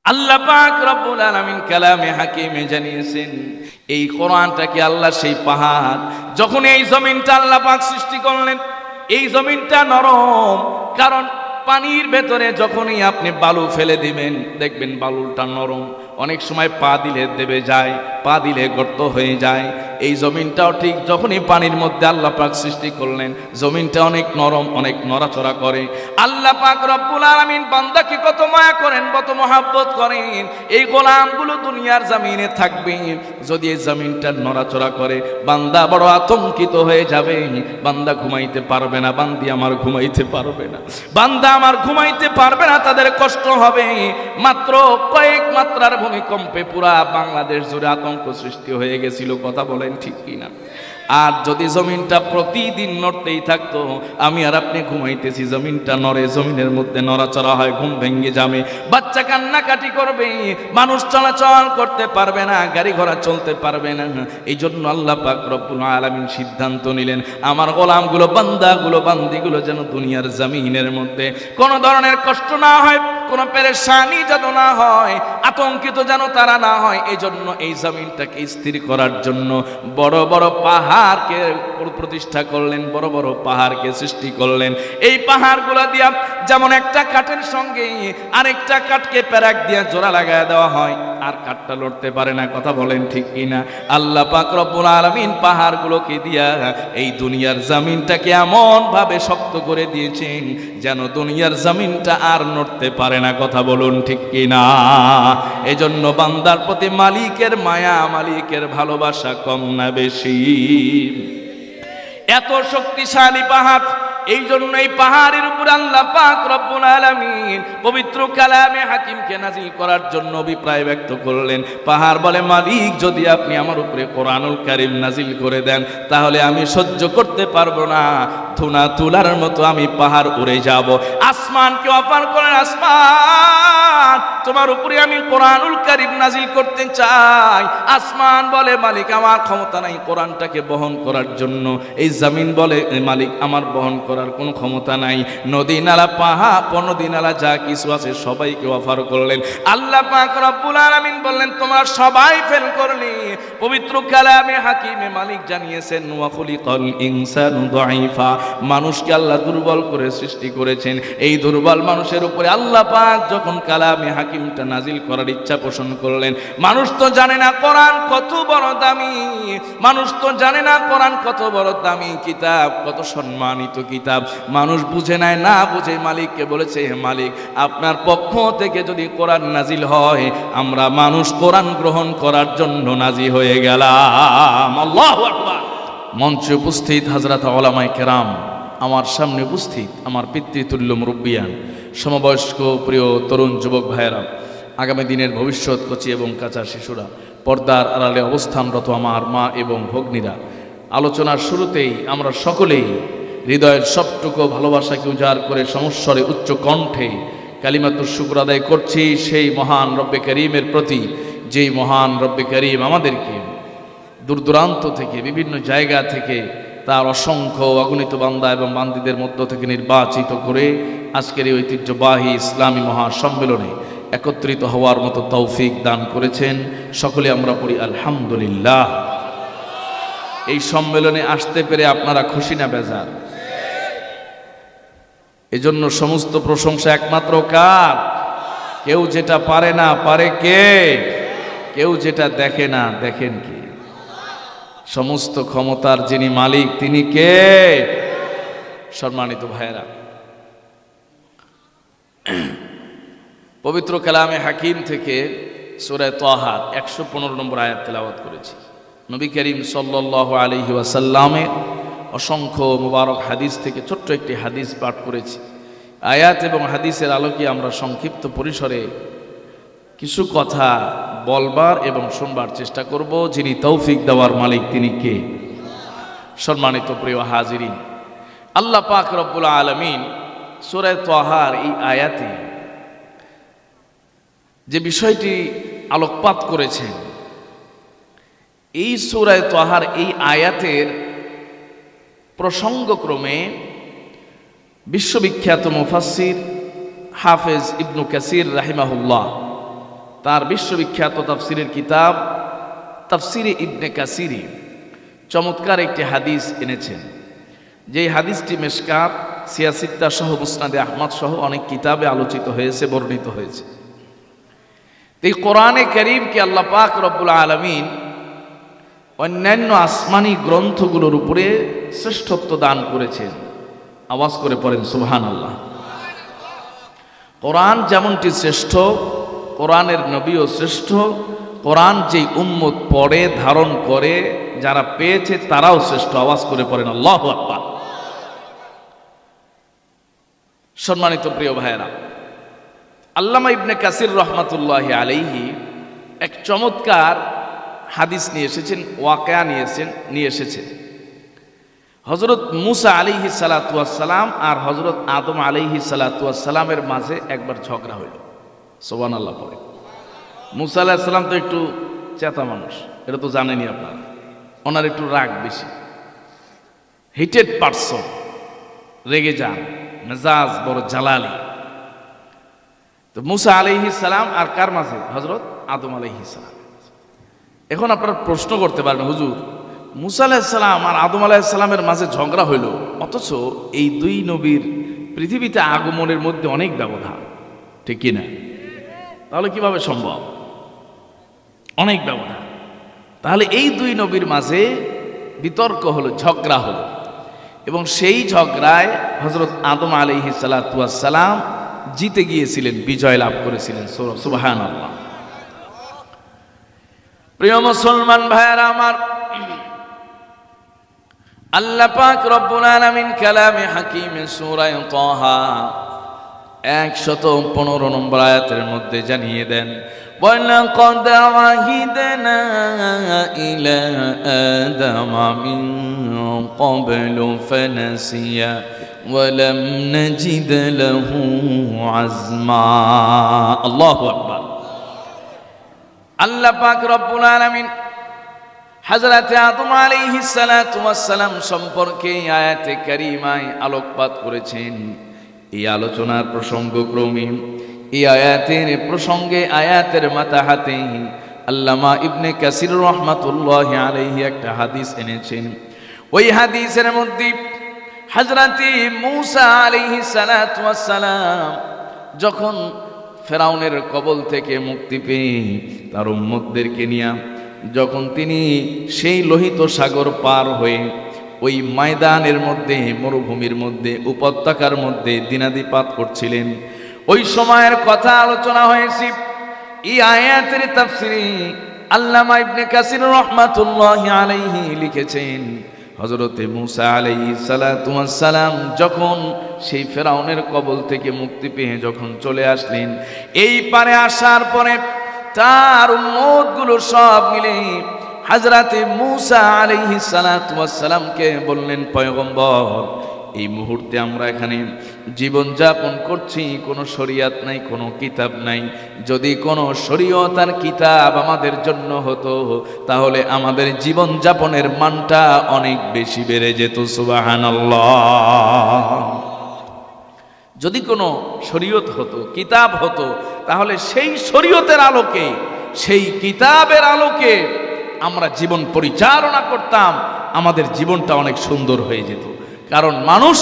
আল্লাহ পাক রব্বুল আলামিন কালামে হাকিমে জানিয়েছেন, এই কোরআনটাকে আল্লাহ সেই পাহাড়, যখন এই জমিনটা আল্লাহ পাক সৃষ্টি করলেন, এই জমিনটা নরম, কারণ পানির ভেতরে যখনই আপনি বালু ফেলে দিবেন দেখবেন বালুটা নরম, অনেক সময় পা দিলে দেবে যায়, পা দিলে গর্ত হয়ে যায়। এই জমিনটাও ঠিক যখনই পানির মধ্যে আল্লাহ পাক সৃষ্টি করলেন, জমিনটা অনেক নরম, অনেক নড়াচড়া করে। আল্লাহ পাক রব্বুল আলামিন বান্দাকে কত মায়া করেন, কত মহাব্বত করেন। এই গোলামগুলো দুনিয়ার জমিনে থাকবে, যদি এই জমিনটা নড়াচড়া করে বান্দা বড় আতঙ্কিত হয়ে যাবে, বান্দা ঘুমাইতে পারবে না, বান্দি আমার ঘুমাইতে পারবে না, বান্দা আমার ঘুমাইতে পারবে না, তাদের কষ্ট হবে। মাত্র কয়েক মাত্রার ভূমিকম্পে পুরা বাংলাদেশ জুড়ে আতঙ্ক সৃষ্টি হয়ে গেছিল, কথা বলেন ঠিক কিনা? আর যদি জমিনটা প্রতিদিন নড়তেই থাকতো, আমি আর আপনি ঘুমাইতেছি, জমিনটা নড়ে, জমিনের মধ্যে নড়াচড়া হয়, ঘুম ভেঙে যাবে, বাচ্চা কান্নাকাটি করবে, মানুষ চলাচল করতে পারবে না, গাড়ি ঘোড়া চলতে পারবে না। এই জন্য আল্লাহ পাক রব্বুল আলামিন সিদ্ধান্ত নিলেন, আমার গোলামগুলো, বান্দাগুলো, বান্দিগুলো যেন দুনিয়ার জমিনের মধ্যে কোনো ধরনের কষ্ট না হয়, কোনো পেরেশানি যেন না হয়, আতঙ্কিত যেন তারা না হয়। এই জন্য এই জমিনটাকে স্থির করার জন্য বড় বড় পাহাড়কে প্রতিষ্ঠা করলেন, বড় বড় পাহাড়কে সৃষ্টি করলেন। এই পাহাড়গুলা দিয়া যেমন একটা কাঠের সঙ্গে আরেকটা কাঠকে প্যারাক দিয়া জোড়া লাগায় দেওয়া হয়, আর কাঠটা লড়তে পারে না, কথা বলেন ঠিক কিনা? আল্লাহ পাক রব্বুল আলামিন পাহাড়গুলোকে দিয়া এই দুনিয়ার জমিনটাকে এমন ভাবে শক্ত করে দিয়েছেন যেন দুনিয়ার জমিনটা আর নড়তে পারে না, কথা বলুন ঠিক কিনা? এজন্য বান্দার প্রতি মালিকের মায়া, মালিকের ভালোবাসা কম না বেশি? এত শক্তিশালী পাহাড়, এই জন্য এই পাহাড়ের উপর আল্লাহ পাক রব্বুল আলামিন পবিত্র কালামে হাকিমকে নাজিল করার জন্য অভিপ্রায় ব্যক্ত করলেন। পাহাড় বলে, মালিক যদি আপনি আমার উপরে কোরআনুল কারীম নাজিল করে দেন তাহলে আমি সহ্য করতে পারবো না, ধুনা তুলার মতো আমি পাহাড় উড়ে যাব। আসমানকে অফার করেন, আসমান তোমার উপরে আমি কোরআনুল কারীম নাজিল করতে চাই। আসমান বলে, মালিক আমার ক্ষমতা নাই কোরআনটাকে বহন করার জন্য। এই জমিন বলে, মালিক আমার বহন করার কোনো ক্ষমতা নাই। নদী নালা, পাহাড়, নদী নালা যা কিছু আছে সবাইকে অফার করলেন। আল্লাহ পাক রব্বুল আলামিন বললেন, তোমরা সবাই ফেল করলে। পবিত্র কালামে হাকিমে মালিক জানিয়েছেন, ওয়া খুলিকাল ইনসানু দাঈফা, মানুষকে আল্লাহ দুর্বল করে সৃষ্টি করেছেন। এই দুর্বল মানুষের উপরে আল্লাহ পাক যখন কালামে হাকিমটা নাজিল করার ইচ্ছা পোষণ করলেন, মানুষ তো জানে না কোরআন কত বড় দামি, মানুষ তো জানে না কোরআন কত বড় দামি কিতাব, কত সম্মানিত কিতাব। মানুষ বুঝে নাই, না বুঝে মালিককে বলেছে, হে মালিক আপনার পক্ষ থেকে যদি কোরআন নাজিল হয়, আমরা মানুষ কোরআন গ্রহণ করার জন্য নাজি হয়ে গেলাম। আল্লাহু আকবার। মঞ্চে উপস্থিত হযরত উলামায়ে কেরাম, আমার সামনে উপস্থিত আমার পিতৃতুল্য মুরব্বিয়ান, সমবয়স্ক প্রিয় তরুণ যুবক ভাইয়েরা, আগামী দিনের ভবিষ্যৎ কচি এবং কাঁচা শিশুরা, পর্দার আড়ালে অবস্থানরত আমার মা এবং ভগ্নীরা, আলোচনার শুরুতেই আমরা সকলেই হৃদয়ের সবটুকু ভালোবাসাকে উজাড় করে সমস্বরে উচ্চ কণ্ঠে কালিমাতুশ শুকর আদায় করছি সেই মহান রব্বে করিমের প্রতি, যেই মহান রব্বে করিম আমাদেরকে দূর দূরান্ত থেকে, বিভিন্ন জায়গা থেকে তার অসংখ্য অগণিত বান্দা এবং বান্দীদের মধ্য থেকে নির্বাচিত করে আজকের এই ঐতিহ্যবাহী ইসলামী মহাসম্মেলনে একত্রিত হওয়ার মতো তৌফিক দান করেছেন। সকলে আমরা পড়ি আলহামদুলিল্লাহ। এই সম্মেলনে আসতে পেরে আপনারা খুশি না বেজার? এজন্য সমস্ত প্রশংসা একমাত্র কার? কেউ যেটা পারে না পারে কে? কেউ যেটা দেখে না দেখেন কে? সমস্ত ক্ষমতার যিনি মালিক তিনি কে? সম্মানিত ভাইয়েরা, পবিত্র কালামে হাকিম থেকে সূরা তাহা 115 নম্বর আয়াত তেলাওয়াত করেছি। নবী করিম সাল্লাল্লাহু আলাইহি ওয়াসাল্লামের অসংখ্য মুবারক হাদিস থেকে ছোট্ট একটি হাদিস পাঠ করেছি। আয়াত এবং হাদিসের আলোকে আমরা সংক্ষিপ্ত পরিসরে কিছু কথা বলবার এবং শুনবার চেষ্টা করব। যিনি তৌফিক দেওয়ার মালিক তিনি কে? সম্মানিত প্রিয় হাজিরিন, আল্লাহ পাক রব্বুল আলামিন সূরা তাহার এই আয়াতে যে বিষয়টি আলোকপাত করেছেন, এই সূরা তাহার এই আয়াতের প্রসঙ্গক্রমে বিশ্ববিখ্যাত মুফাসসির হাফেজ ইবনু কাসির রাহিমাহুল্লাহ তার বিশ্ববিখ্যাত তাফসিরের কিতাব তাফসিরে ইবনে কাসিরে চমৎকার একটি হাদিস এনেছেন, যেই হাদিসটি মিশকাত, সিয়াসিত্তা সহ মুসনাদে আহমদ সহ অনেক কিতাবে আলোচিত হয়েছে, বর্ণিত হয়েছে। এই কোরআনে কারীমকে আল্লাহ পাক রব্বুল আলামিন অন্যান্য আসমানি গ্রন্থগুলোর উপরে শ্রেষ্ঠত্ব দান করেছেন। আওয়াজ করে পড়েন সুবহানাল্লাহ। কোরআন যেমনটি শ্রেষ্ঠ, কোরআনের নবীও শ্রেষ্ঠ। কোরআন যেই উম্মত পড়ে, ধারণ করে, যারা পেয়েছে তারাও শ্রেষ্ঠ। আওয়াজ করে পড়েন আল্লাহু আকবার। সম্মানিত প্রিয় ভাইয়েরা, আল্লামা ইবনে কাসির রহমাতুল্লাহি আলাইহি এক চমৎকার হাদিস নিয়ে এসেছেন, ওয়াকিয়া নিয়ে এসেছেন। হযরত মুসা আলাইহিস সালাতু ওয়াস সালাম আর হযরত আদম আলাইহিস সালাতু ওয়াস সালামের মাঝে একবার ঝগড়া হইল। সুবহানাল্লাহ পড়ে। মুসা আলাইহিস সালাম তো একটু চেতা মানুষ, এটা তো জানেনই আপনারা। ওনার একটু রাগ বেশি, হিটেড পারসন, রেগে যান, মেজাজ বড় জালালি। তো মুসা আলাইহিস সালাম আর কার মাঝে? হযরত আদম আলাইহিস সালাম। এখন আপনারা প্রশ্ন করতে পারেন, হুজুর মুসা আলাইহিস সালাম আর আদম আলাইহিস সালামের মাঝে ঝগড়া হইল, অথচ এই দুই নবীর পৃথিবীতে আগমনের মধ্যে অনেক ব্যবধান, ঠিক কি না? তাহলে কিভাবে সম্ভব? অনেক ব্যবধান। তাহলে এই দুই নবীর মাঝে বিতর্ক হলো, ঝগড়া হলো, এবং সেই ঝগড়ায় হযরত আদম আলাইহিস সালাতু ওয়াস সালাম জিতে গিয়েছিলেন, বিজয় লাভ করেছিলেন। সুবহানাল্লাহ। প্রিয় মুসলমান ভাইয়েরা আমার, আল্লাহ পাক রব্বুল আলামিন কালামে হাকিমে সূরা তাহা 115 নম্বর আয়াতের মধ্যে জানিয়ে দেন, وَلَقَدْ عَهِدْنَا إِلَى آدَمَ مِنْ قَبْلُ فَنَسِيَ وَلَمْ نَجِدْ لَهُ عَزْمًا। আল্লাহু আকবার। আল্লাহ পাক রব্বুল আলামিন হযরত আদম আলাইহিস সালাতু ওয়াস সালাম সম্পর্কে আয়াতে কারীমায় আলোকপাত করেছেন। এই আলোচনার প্রসঙ্গক্রমে এই আয়াতের প্রসঙ্গে আয়াতের মাতাহাতে আল্লামা ইবনে কাসির রহমাতুল্লাহি আলাইহি একটা হাদিস এনেছেন। ওই হাদিসের মধ্যে হযরত মূসা আলাইহিস সালাতু ওয়াস সালাম যখন ফেরাউনের কবল থেকে মুক্তি পেয়ে তার উম্মতদেরকে নিয়ে যখন তিনি সেই লোহিত সাগর পার হয়ে ওই ময়দানের মধ্যে, মরুভূমির মধ্যে, উপত্যকার মধ্যে দিনাদিপাত করছিলেন, ওই সময়ের কথা আলোচনা হয়েছে। এই আয়াতের তাফসিরে আল্লামা ইবনে কাসির রহমাতুল্লাহি আলাইহি লিখেছেন, হযরতে মূসা আলাইহিস সালাতু ওয়াস সালাম যখন সেই ফেরাউনের কবল থেকে মুক্তি পেয়ে যখন চলে আসলেন, এই পারে আসার পরে তার উম্মতগুলো সব মিলে হযরতে মূসা আলাইহিস সালাতু ওয়াস সালামকে বললেন, পয়গম্বর, এই মুহূর্তে আমরা এখানে জীবন যাপন করছি, কোনো শরীয়ত নাই, কোনো কিতাব নাই। যদি কোনো শরীয়ত আর কিতাব আমাদের জন্য হতো তাহলে আমাদের জীবন যাপনের মানটা অনেক বেশি বেড়ে যেত। সুবহানাল্লাহ। যদি কোনো শরীয়ত হতো, কিতাব হতো, তাহলে সেই শরীয়তের আলোকে, সেই কিতাবের আলোকে আমরা জীবন পরিচালনা করতাম, আমাদের জীবনটা অনেক সুন্দর হয়ে যেত। কারণ মানুষ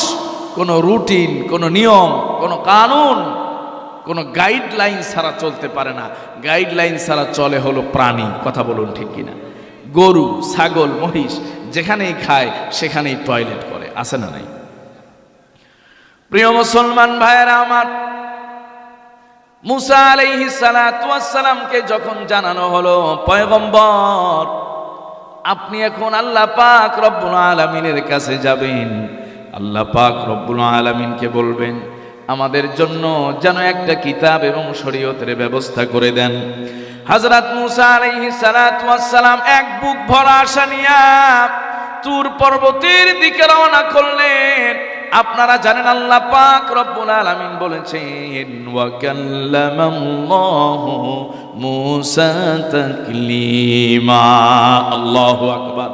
কোনো রুটিন, কোনো নিয়ম, কোনো কানুন, কোনো গাইডলাইন ছাড়া চলতে পারে না। গাইডলাইন ছাড়া চলে হলো প্রাণী। কথা বলুন, ঠিক কিনা? গরু, ছাগল, মহিষ যেখানেই খায় সেখানেই টয়লেট করে, আছে না নাই? প্রিয় মুসলমান ভাইয়েরা আমার, মূসা আলাইহিস সালাতু ওয়াস সালামকে যখন জানানো হলো, পয়গম্বর, আপনি এখন আল্লাহ পাক রব্বুল আলামিনের কাছে যাবেন, আল্লাহ পাক রব্বুল আলামিনকে বলবেন আমাদের জন্য যেন একটা কিতাব এবং শরীয়তের ব্যবস্থা করে দেন। হযরত মূসা আলাইহিস সালাতু ওয়াস সালাম এক বুক ভরা আশা নিয়ে তুর পর্বতের দিকে রওনা করলেন। আপনারা জানেন আল্লাহ পাক রব্বুল আলামিন বলেছেন, ওয়া কাল্লামাল্লাহু মূসা তাকলিমা। আল্লাহু আকবার।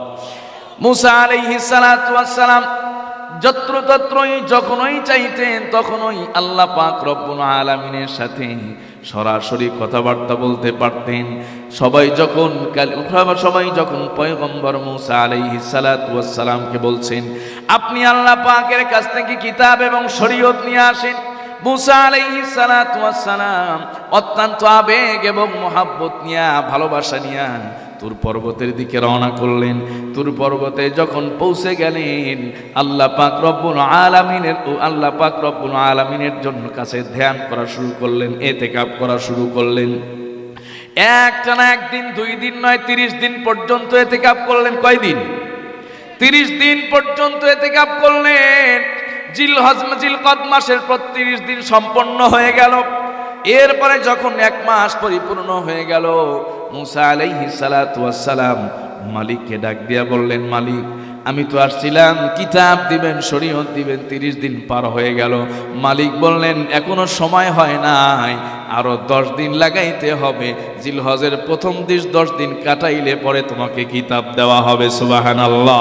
মূসা আলাইহিস সালাতু ওয়াস সালাম যত্রতত্রই যখনই চাইতেন তখনই আল্লাহ পাক রব্বুল আলামিনের সাথে সরাসরি কথাবার্তা বলতে পারতেন। সবাই যখন পয়গম্বর মূসা আলাইহিস সালাতু ওয়াস সালামকে বলছেন, আপনি আল্লাহ পাকের কাছ থেকে কিতাব এবং শরীয়ত নিয়ে আসেন, মূসা আলাইহিস সালাতু ওয়াস সালাম অত্যন্ত আবেগ এবং মহব্বত নিয়ে, ভালোবাসা নিয়ে তুর পর্বতের দিকে রওনা করলেন। তুর পর্বতে যখন পৌঁছে গেলেন, আল্লাহ পাক রব্বুল আলামিনের জন্য কাছে ধ্যান করা শুরু করলেন, ইতিকাফ করা শুরু করলেন। একটানা একদিন, 2 দিন নয়, 30 দিন পর্যন্ত ইতিকাফ করলেন। কয়দিন? 30 দিন পর্যন্ত ইতিকাফ করলেন। জিলকদ মাসের 30 দিন সম্পন্ন হয়ে গেল। এরপরে যখন 1 মাস পরিপূর্ণ হয়ে গেল, মূসা আলাইহিস সালাতু ওয়াস সালাম মালিককে ডাক দিয়া বললেন, মালিক, আমি তো আসছিলাম কিতাব দিবেন, শরীয়ত দিবেন, 30 দিন পার হয়ে গেল। মালিক বললেন, এখনো সময় হয় নাই, আরো 10 দিন লাগাইতে হবে। জিলহজের প্রথম 10 দিন কাটাইলে পরে তোমাকে কিতাব দেওয়া হবে। সুবহানাল্লাহ।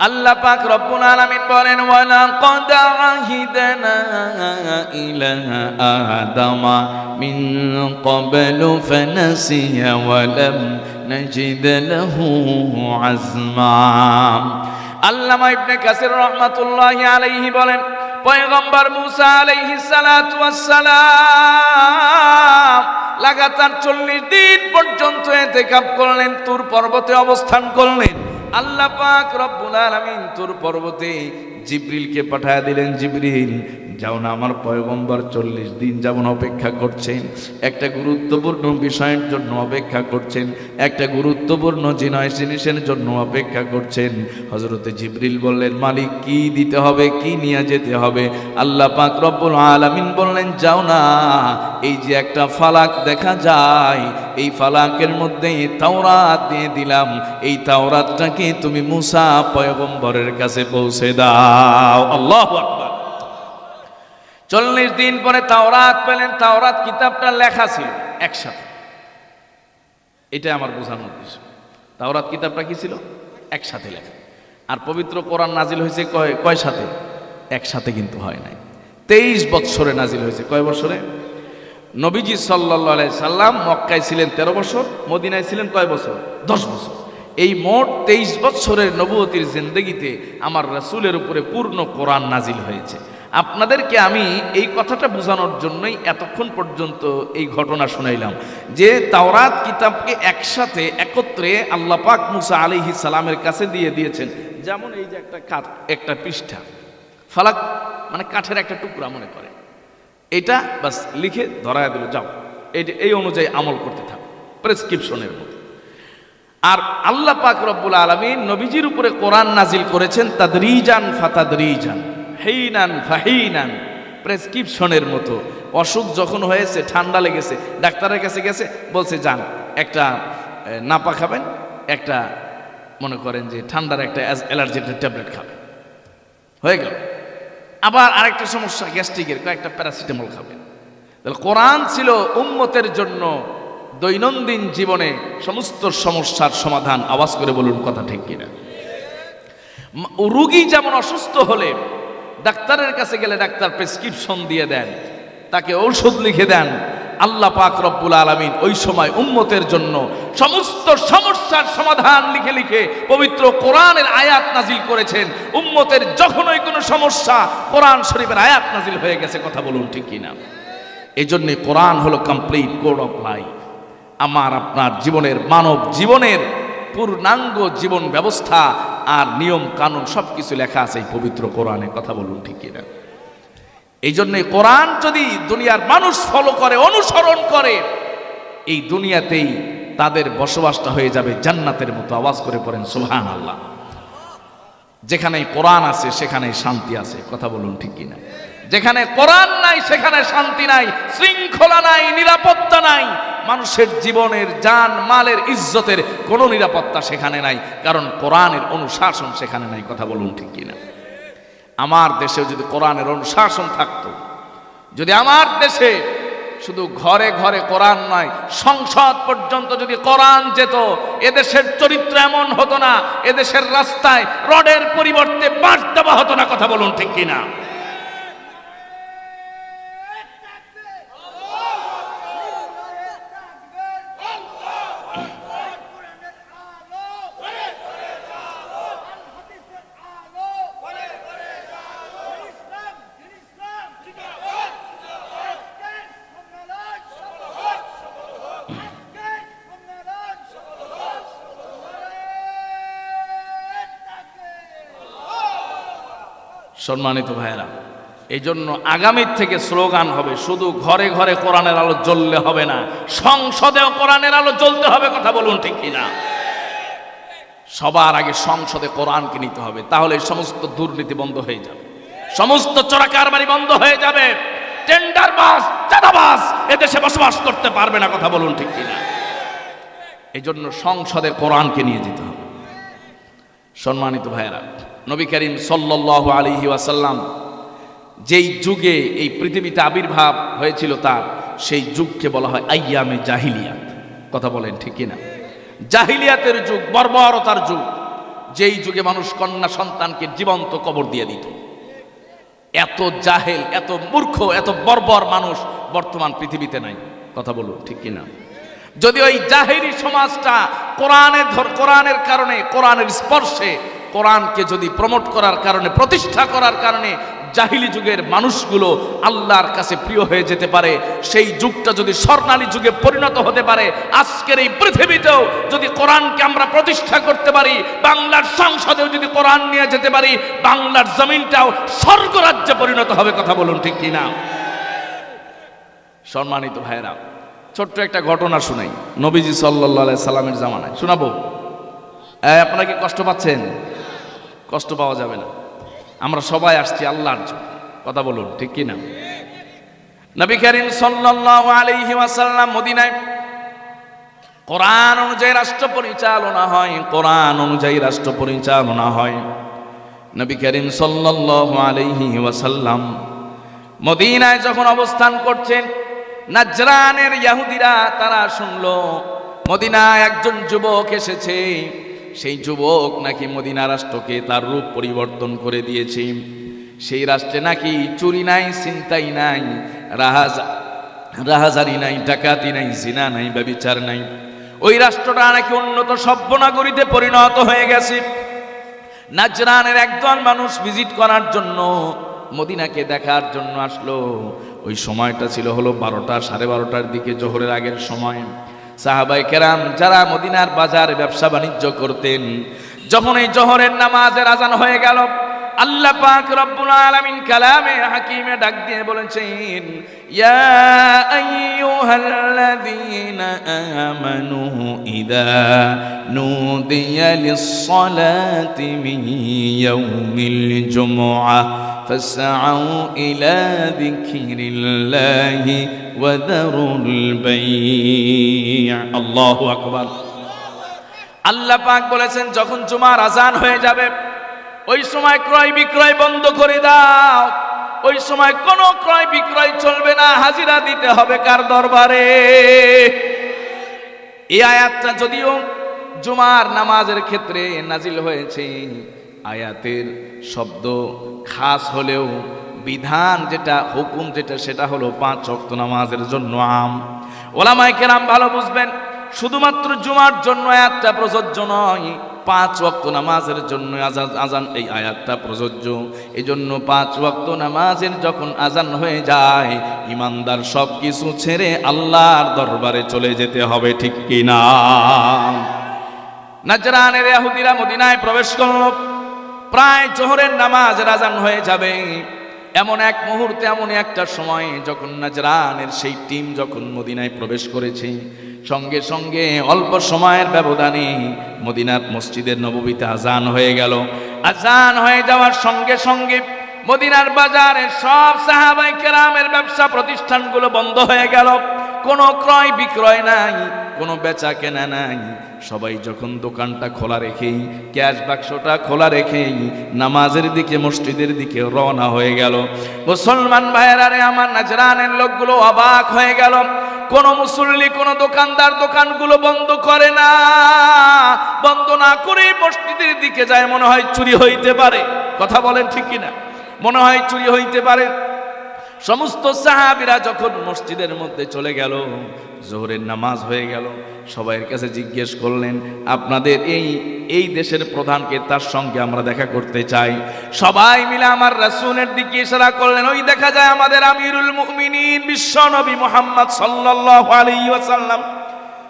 আল্লাহ পাক রব্বুল আলামিন বলেন, ওয়ালা ক্বাদ আহিদনা ইলা আদামা মিন ক্বাবলু ফানাসিয়া ওয়া লাম নাজিদ লাহু আযমা। আল্লামা ইবনে কাসির রাহমাতুল্লাহি আলাইহি বলেন, পয়গম্বর মূসা আলাইহিস সালাতু ওয়াস সালাম লাগাতার 40 দিন পর্যন্ত ইতিকাফ করলেন, তুর পর্বতে অবস্থান করলেন। আল্লাহ পাক রব্বুল আলামিন তুর পর্বতে জিবরিলকে পাঠিয়ে দিলেন, জিবরিল যাও না, আমার পয়গম্বর 40 দিন যেমন অপেক্ষা করছেন, একটা গুরুত্বপূর্ণ বিষয়ের জন্য অপেক্ষা করছেন, একটা গুরুত্বপূর্ণ জিনিসের জন্য অপেক্ষা করছেন। হযরতে জিবরিল বললেন, মালিক, কি দিতে হবে, কি নিয়ে যেতে হবে? আল্লাহ পাক রব্বুল আলামিন বললেন, যাও না, এই যে একটা ফালাক দেখা যায়, এই ফালাকের মধ্যে তাওরাত দিয়ে দিলাম, এই তাওরাতটাকে তুমি মূসা পয়গম্বরের কাছে পৌঁছে দাও। আল্লাহু আকবার। 40 দিন পরে তাওরাত পেলেন। তাওরাত কিতাবটা লেখা ছিল একসাথে। এটা আমার বোঝানোর উদ্দেশ্য। তাওরাত কিতাবটা কি ছিল? একসাথে লেখা। আর পবিত্র কোরআন নাজিল হয়েছে কয় সাথে? একসাথে কিন্তু হয় নাই। 23 বছরে নাজিল হয়েছে। কয় বছরে? নবীজি সাল্লাল্লাহু আলাইহি সাল্লাম মক্কায় ছিলেন 13 বছর, মদিনায় ছিলেন কয় বছর? 10 বছর। এই মোট 23 বছরের নবুয়তির জিন্দেগিতে আমার রাসূলের উপরে পূর্ণ কোরআন নাজিল হয়েছে। আপনাদেরকে আমি এই কথাটা বোঝানোর জন্যই এতক্ষণ পর্যন্ত এই ঘটনা শুনাইলাম যে তাওরাত কিতাবকে একসাথে একত্রে আল্লাহ পাক মূসা আলাইহিস সালামের কাছে দিয়ে দিয়েছেন। যেমন এই যে একটা পৃষ্ঠা, ফালাক মানে কাঠের একটা টুকরা মনে করে, এটা বাস লিখে ধরায় দিল, যাও এই অনুযায়ী আমল করতে থাকো, প্রেসক্রিপশনের মতো। আর আল্লাহ পাক রব্বুল আলামিন নবীজির উপরে কোরআন নাজিল করেছেন তাদরিজান ফাতাদরিজান, হেইনান ফাহিনান, প্রেসক্রিপশনের মতো। অসুখ যখন হয়েছে, ঠান্ডা লেগেছে, ডাক্তারের কাছে গেছে, বলছে যান একটা নাপা খাবেন, একটা মনে করেন যে ঠান্ডার একটা অ্যালার্জির ট্যাবলেট খাবেন, হয়ে গেল। আবার আরেকটা সমস্যা গ্যাস্ট্রিকের, কয়েকটা প্যারাসিটামল খাবেন। তাহলে কোরআন ছিল উম্মতের জন্য দৈনন্দিন জীবনে সমস্ত সমস্যার সমাধান। আওয়াজ করে বলুন কথা ঠিক কিনা? রোগী যেমন অসুস্থ হলে ডাক্তারের কাছে গেলে ডাক্তার প্রেসক্রিপশন দিয়ে দেন, তাকে ঔষধ লিখে দেন, আল্লাহ পাক রব্বুল আলামিন ওই সময় উম্মতের জন্য সমস্ত সমস্যার সমাধান লিখে লিখে পবিত্র কোরআনের আয়াত নাজিল করেছেন। উম্মতের যখনই কোনো সমস্যা, কোরআন শরীফের আয়াত নাজিল হয়ে গেছে। কথা বলুন ঠিক কিনা? এই জন্য কোরআন হলো কমপ্লিট কোড অফ লাইফ। আমার আপনার জীবনের, মানব জীবনের পূর্ণাঙ্গ জীবন ব্যবস্থা আর নিয়ম কানুন সবকিছু লেখা আছে এই পবিত্র কোরআনে। কথা বলুন ঠিক কিনা? এই জন্য কোরআন যদি দুনিয়ার মানুষ ফলো করে, অনুসরণ করে, এই দুনিয়াতেই তাদের বসবাসটা হয়ে যাবে জান্নাতের মতো। আওয়াজ করে পড়েন সুবহানাল্লাহ। যেখানে কোরআন আছে সেখানেই শান্তি আছে। কথা বলুন ঠিক কিনা? যেখানে কোরআন নাই সেখানে শান্তি নাই, শৃঙ্খলা নাই, নিরাপত্তা নাই। মানুষের জীবনের, জান মালের, ইজ্জতের কোনো নিরাপত্তা সেখানে নাই, কারণ কোরআনের অনুশাসন সেখানে নাই। কথা বলুন ঠিক কিনা? আমার দেশে যদি কোরআনের অনুশাসন থাকতো, যদি আমার দেশে শুধু ঘরে ঘরে কোরআন নয়, সংসদ পর্যন্ত যদি কোরআন যেত, এদেশের চরিত্র এমন হতো না, এদেশের রাস্তায় রডের পরিবর্তে বাঁশ দেওয়া হতো না। কথা বলুন ঠিক কিনা? সম্মানিত ভাইয়েরা, এই জন্য আগামীর থেকে স্লোগান হবে, শুধু ঘরে ঘরে কোরআনের আলো জ্বললে হবে না, সংসদেও কোরআনের আলো জ্বলতে হবে। কথা বলুন ঠিক কিনা? সবার আগে সংসদে কোরআনকে নিতে হবে, তাহলে সমস্ত দুর্নীতি বন্ধ হয়ে যাবে, সমস্ত চোরাকারবারি বন্ধ হয়ে যাবে, টেন্ডারবাজ চাঁদাবাজ এদেশে বসবাস করতে পারবে না। কথা বলুন ঠিক কিনা? এই জন্য সংসদে কোরআনকে নিয়ে যেতে হবে। সম্মানিত ভাইয়েরা, নবী করিম সাল্লাল্লাহু আলাইহি ওয়াসাল্লাম যেই যুগে এই পৃথিবীতে আবির্ভাব হয়েছিল তার, সেই যুগকে বলা হয় আইয়ামে জাহিলিয়াত। কথা বলেন ঠিক কিনা? জাহিলিয়াতের যুগ, বর্বরতার যুগ, যেই যুগে মানুষ কন্যা সন্তানকে জীবন্ত কবর দিয়ে দিত। এত জাহেল, এত মূর্খ, এত বর্বর মানুষ বর্তমান পৃথিবীতে নাই। কথা বলুন ঠিক কিনা? যদি ওই জাহেলি সমাজটা কোরআনের কারণে, কোরআনের স্পর্শে, কোরআনকে যদি প্রমোট করার কারণে, প্রতিষ্ঠা করার কারণে জাহিলি যুগের মানুষগুলো আল্লাহর কাছে প্রিয় হয়ে যেতে পারে, সেই যুগটা যদি স্বর্ণালী যুগে পরিণত হতে পারে, আজকের এই পৃথিবীতেও যদি কোরআনকে আমরা প্রতিষ্ঠা করতে পারি, বাংলার সংসদেও যদি কোরআন নিয়ে যেতে পারি, বাংলার জমিনটাও স্বর্গরাজ্যে পরিণত হবে। কথা বলুন ঠিক কিনা? সম্মানিত ভাইয়েরা, ছোট্ট একটা ঘটনা শুনাই, নবীজি সাল্লাল্লাহু আলাইহি সাল্লামের জামানায় শোনাবো। আপনারা কি কষ্ট পাচ্ছেন? কষ্ট পাওয়া যাবে না, আমরা সবাই আসছি আল্লাহর জন্য। কথা বলুন ঠিক কিনা? নবী করিম সাল্লাল্লাহু আলাইহি ওয়াসাল্লাম মদিনায় কোরআন অনুযায়ী রাষ্ট্র পরিচালনা হয়, কোরআন অনুযায়ী রাষ্ট্র পরিচালনা হয়। নবী করিম সাল্লাল্লাহু আলাইহি ওয়াসাল্লাম মদিনায় যখন অবস্থান করছেন, নাজরানের ইহুদিরা তারা শুনলো মদিনায় একজন যুবক এসেছে, সেই যুবক নাকি মদিনা রাষ্ট্রকে তার রূপ পরিবর্তন করে দিয়েছে। সেই রাষ্ট্রে নাকি চুরি নাই, ছিনতাই নাই, রাহাজারি নাই, ডাকাতি নাই, জিনা নাই, ব্যভিচার নাই। ওই রাষ্ট্রটা নাকি উন্নত সভ্য নাগরিকে পরিণত হয়ে গেছে। নাজরানের একদল মানুষ ভিজিট করার জন্য, মদিনাকে দেখার জন্য আসলো। ওই সময়টা ছিল হলো 12টা, 12:30টার দিকে, জোহরের আগের সময়। সাহাবায়ে কেরাম যারা মদিনার বাজারে ব্যবসা বাণিজ্য করতেন, যখন এই জোহরের নামাজের আজান হয়ে গেল, আল্লাহ পাক রব্বুল আলামিন কালামে হাকিমে ডাক দিয়ে বলেছেন, ইয়া আইয়ুহাল্লাযীনা আমানু ইযা নুদিয়া লিস-সালাতি মিন ইয়াউমিল জুমআহ ফাসআউ ইলা যিকরিল্লাহি ওয়া যারুল বাই'। আল্লাহু আকবার। আল্লাহ পাক বলেছেন, যখন জুমার আজান হয়ে যাবে, ওই সময় ক্রয় বিক্রয় বন্ধ করে দাও। ওই সময় কোনো ক্রয় বিক্রয় চলবে না, হাজিরা দিতে হবে কার দরবারে? এই আয়াতটা যদিও জুমার নামাজের ক্ষেত্রে নাজিল হয়েছে, আয়াতের শব্দ খাস হলেও বিধান যেটা, হুকুম যেটা, সেটা হলো 5 ওয়াক্ত নামাজের জন্য আম। ওলামায়ে কেরাম ভালো বুঝবেন, শুধুমাত্র জুমার জন্য আয়াতটা প্রযোজ্য নয়, 5 ওয়াক্ত নামাজের জন্য আজান এই আয়াতটা প্রযোজ্য। এই জন্য 5 ওয়াক্ত নামাজের যখন আজান হয়ে যায়, ইমানদার সব কিছু ছেড়ে আল্লাহর দরবারে চলে যেতে হবে। ঠিক কিনা? নাজরানের ইহুদিরা মদিনায় প্রবেশ করল, প্রায় জোহরের নামাজের আজান হয়ে যাবে। এমন এক মুহূর্তে, এমন একটা সময় যখন নাজরানের সেই টিম যখন মদিনায় প্রবেশ করেছে, সঙ্গে সঙ্গে অল্প সময়ের ব্যবধানে মদিনার মসজিদের নববীতে আজান হয়ে গেল। আজান হয়ে যাওয়ার সঙ্গে সঙ্গে মদিনার বাজারে সব সাহাবায়ে কেরামের ব্যবসা প্রতিষ্ঠানগুলো বন্ধ হয়ে গেল। কোনো ক্রয় বিক্রয় নাই, কোনো বেচা কেনা নাই। সবাই যখন দোকানটা খোলা রেখেই, ক্যাশ বাক্সটা খোলা রেখেই নামাজের দিকে, মসজিদের দিকে রওনা হয়ে গেল। মুসলমান ভাইয়েরা রে আমার, নাজরানের লোকগুলো অবাক হয়ে গেল। কোন মুসল্লি, কোন দোকানদার দোকানগুলো বন্ধ করে না, বন্ধ না করে মসজিদের দিকে যায়। মনে হয় চুরি হইতে পারে। কথা বলেন ঠিক কিনা? মনে হয় চুরি হইতে পারে। সমস্ত সাহাবীরা যখন মসজিদের মধ্যে চলে গেল, জোহরের নামাজ হয়ে গেল, সবাইয়ের কাছে জিজ্ঞেস করলেন, আপনাদের এই দেশের প্রধানকে, তার সঙ্গে আমরা দেখা করতে চাই। সবাই মিলে আমার রাসূলের দিকে ইশারা করলেন। ওই দেখা যায় আমাদের আমিরুল মুমিনিন বিশ্ব নবী মুহাম্মদ সাল্লাল্লাহু আলাইহি ওয়াসাল্লাম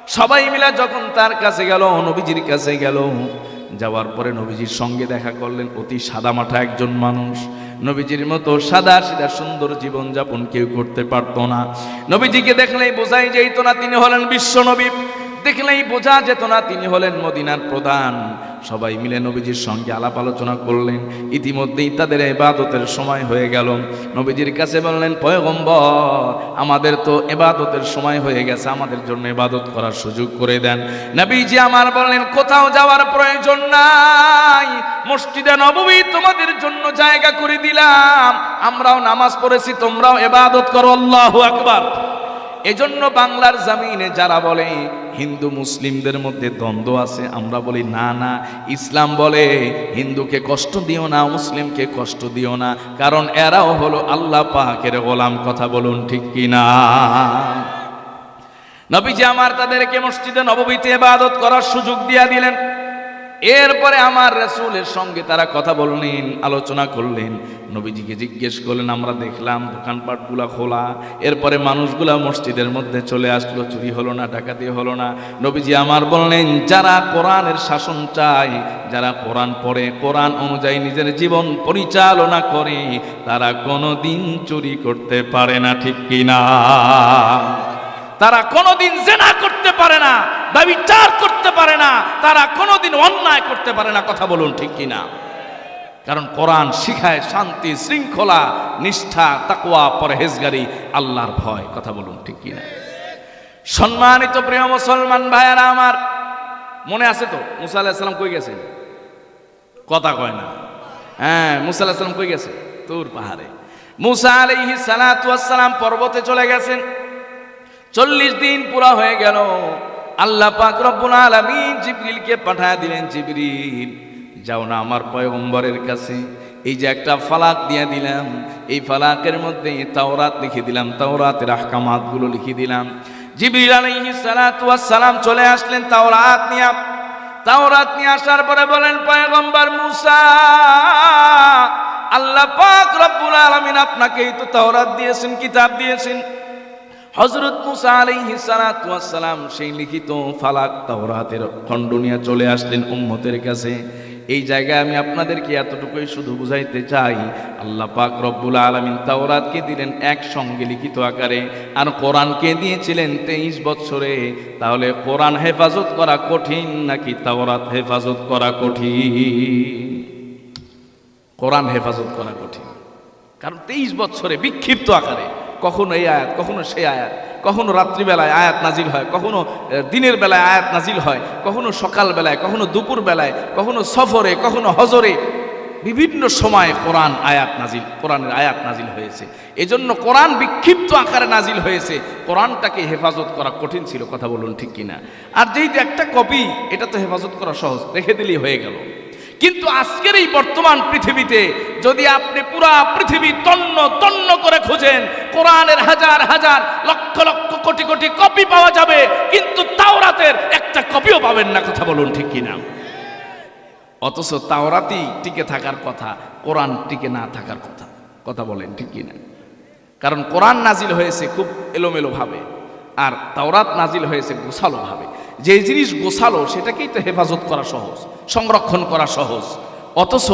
সবাই মিলে যখন তার কাছে গেল, নবীজির কাছে গেল, যাওয়ার পরে নবীজির সঙ্গে দেখা করলেন। অতি সাদামাটা একজন মানুষ, নবীজির মতো সাদা সিধা সুন্দর জীবন যাপন কেউ করতে পারতো না। নবীজিকে দেখলেই বোঝাই যেত না তিনি হলেন বিশ্ব নবী, দেখলেই বোঝা যেত না তিনি হলেন মদিনার প্রধান। সবাই মিলে নবীজির সঙ্গে আলাপ আলোচনা করলেন। ইতিমধ্যেই তাদের ইবাদতের সময় হয়ে গেল। নবীজির কাছে বললেন, পয়গম্বর, আমাদের তো ইবাদতের সময় হয়ে গেছে, আমাদের জন্য ইবাদত করার সুযোগ করে দেন। নবীজি আমার বললেন, কোথাও যাওয়ার প্রয়োজন নাই, মসজিদে নববী তোমাদের জন্য জায়গা করে দিলাম, আমরাও নামাজ পড়েছি, তোমরাও ইবাদত করো। আল্লাহু আকবার। এজন্য বাংলার জমিনে যারা বলে হিন্দু মুসলিমদের মধ্যে দ্বন্দ্ব আছে, আমরা বলি না না, ইসলাম বলে হিন্দুকে কষ্ট দিও না, মুসলিমকে কষ্ট দিও না, কারণ এরাও হলো আল্লাহ পাকের গোলাম। কথা বলুন ঠিক কিনা? নবীজি আমার তাদেরকে মসজিদে নববীতে ইবাদত করার সুযোগ দিয়া দিলেন। এরপরে আমার রাসূলের সঙ্গে তারা কথা বললেন, আলোচনা করলেন। নবীজিকে জিজ্ঞেস করলেন, আমরা দেখলাম দোকানপাটগুলা খোলা, এরপরে মানুষগুলা মসজিদের মধ্যে চলে আসলো, চুরি হলো না, ডাকাতি হলো না। নবীজি আমার বললেন, যারা কোরআনের শাসন চায়, যারা কোরআন পড়ে, কোরআন অনুযায়ী নিজের জীবন পরিচালনা করে, তারা কোনোদিন চুরি করতে পারে না। ঠিক কিনা? তারা কোনোদিন জিনা করতে পারে না, ব্যভিচার করতে পারে না, তারা কোনোদিন অন্যায় করতে পারে না। কথা বলুন ঠিক কিনা? কারণ কোরআন শিখায় শান্তি, শৃঙ্খলা, নিষ্ঠা, তাকওয়া, পরহেজগারি, আল্লাহর ভয়। কথা বলুন ঠিক কিনা? সম্মানিত প্রিয় মুসলমান ভাইয়েরা আমার, মনে আছে তো মুসা আলাইহিস সালাম কই গেছেন? কথা কয় না। হ্যাঁ, মুসা আলাইহিস সালাম কই গেছে? তুর পাহাড়ে। মুসা আলাইহিস সালাতু ওয়াস সালাম পর্বতে চলে গেছেন। 40 দিন পুরা হয়ে গেল। আল্লাহ পাক রব্বুল আলামিন জিবরিলকে পাঠায় দিলেন, জিবরিল যাও না আমার পয়গম্বরের কাছে, এই যে একটা ফালাক দিয়ে দিলাম, এই ফালাকের মধ্যে তাওরাত লিখে দিলাম, তাওরাতের আহকামাতগুলো লিখে দিলাম। জিবরিল আলাইহিস সালাতু ওয়াস সালাম চলে আসলেন তাওরাত নিয়ে। তাওরাত নিয়ে আসার পরে বলেন, পয়গম্বর মুসা, আল্লাহ পাক রব্বুল আলামিন আপনাকেই তো তাওরাত দিয়েছেন, কিতাব দিয়েছেন। হযরত মুসা আলাইহিস সালাতু ওয়াস সালাম সেই লিখিত ফালাক তাওরাতের খণ্ড নিয়ে চলে আসলেন উম্মতের কাছে। এই জায়গায় আমি আপনাদেরকে এতটুকুই শুধু বুঝাইতে চাই, আল্লাহ পাক রব্বুল আলামিন তাওরাতকে দিলেন একসঙ্গে লিখিত আকারে, আর কোরআনকে দিয়েছিলেন 23 বছরে। তাহলে কোরআন হেফাজত করা কঠিন নাকি তাওরাত হেফাজত করা কঠিন? কোরআন হেফাজত করা কঠিন, কারণ 23 বছরে বিক্ষিপ্ত আকারে কখনো এই আয়াত, কখনো সেই আয়াত, কখনো রাত্রিবেলায় আয়াত নাজিল হয়, কখনো দিনের বেলায় আয়াত নাজিল হয়, কখনো সকাল বেলায়, কখনো দুপুর বেলায়, কখনো সফরে, কখনো হজরে, বিভিন্ন সময়ে কোরআন আয়াত নাজিল, কোরআনের আয়াত নাজিল হয়েছে। এজন্য কোরআন বিক্ষিপ্ত আকারে নাজিল হয়েছে, কোরআনটাকে হেফাজত করা কঠিন ছিল। কথা বলুন ঠিক কিনা? আর যেহেতু একটা কপি, এটা তো হেফাজত করা সহজ, রেখে দিলেই হয়ে গেল। কিন্তু আজকের এই বর্তমান পৃথিবীতে যদি আপনি পুরা পৃথিবী তন্ন তন্ন করে খোঁজেন, কোরআনের হাজার হাজার লক্ষ লক্ষ কোটি কোটি কপি পাওয়া যাবে, কিন্তু তাওরাতের একটা কপিও পাবেন না। কথা বলুন ঠিক কিনা? অথচ তাওরাতই টিকে থাকার কথা, কোরআন টিকে না থাকার কথা। কথা বলেন ঠিক কিনা? কারণ কোরআন নাজিল হয়েছে খুব এলোমেলো ভাবে, আর তাওরাত নাজিল হয়েছে গোছালো ভাবে। যে জিনিস গোছালো সেটাকেই তো হেফাজত করা সহজ, সংরক্ষণ করা সহজ। অথচ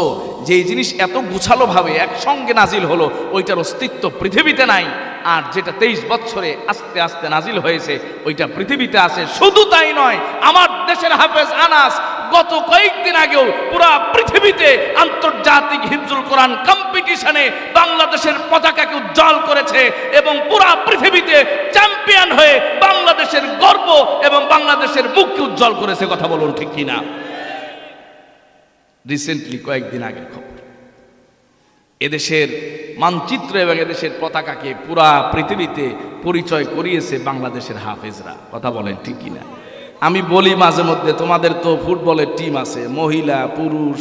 যেই জিনিস এত গুছালো ভাবে একসঙ্গে নাজিল হলো, ওইটার অস্তিত্ব পৃথিবীতে নাই। আর যেটা 23 বছরে আস্তে আস্তে নাজিল হয়েছে, ওইটা পৃথিবীতে আছে। শুধু তাই নয়, আমার দেশের হাফেজ আনাস গত কয়েকদিন আগেও পুরা পৃথিবীতে আন্তর্জাতিক হিফজুল কোরআন কম্পিটিশনে বাংলাদেশের পতাকাকে উজ্জ্বল করেছে এবং পুরা পৃথিবীতে চ্যাম্পিয়ন হয়ে বাংলাদেশের গর্ব এবং বাংলাদেশের মুখকে উজ্জ্বল করেছে। কথা বলুন ঠিক কিনা? রিসেন্টলি কয়েকদিন আগের খবর, এদেশের মানচিত্র এবং এদেশের পতাকাকে পুরা পৃথিবীতে পরিচয় করিয়েছে বাংলাদেশের হাফেজরা। কথা বলেন ঠিক কিনা? আমি বলি মাঝে মধ্যে, তোমাদের তো ফুটবলের টিম আছে, মহিলা পুরুষ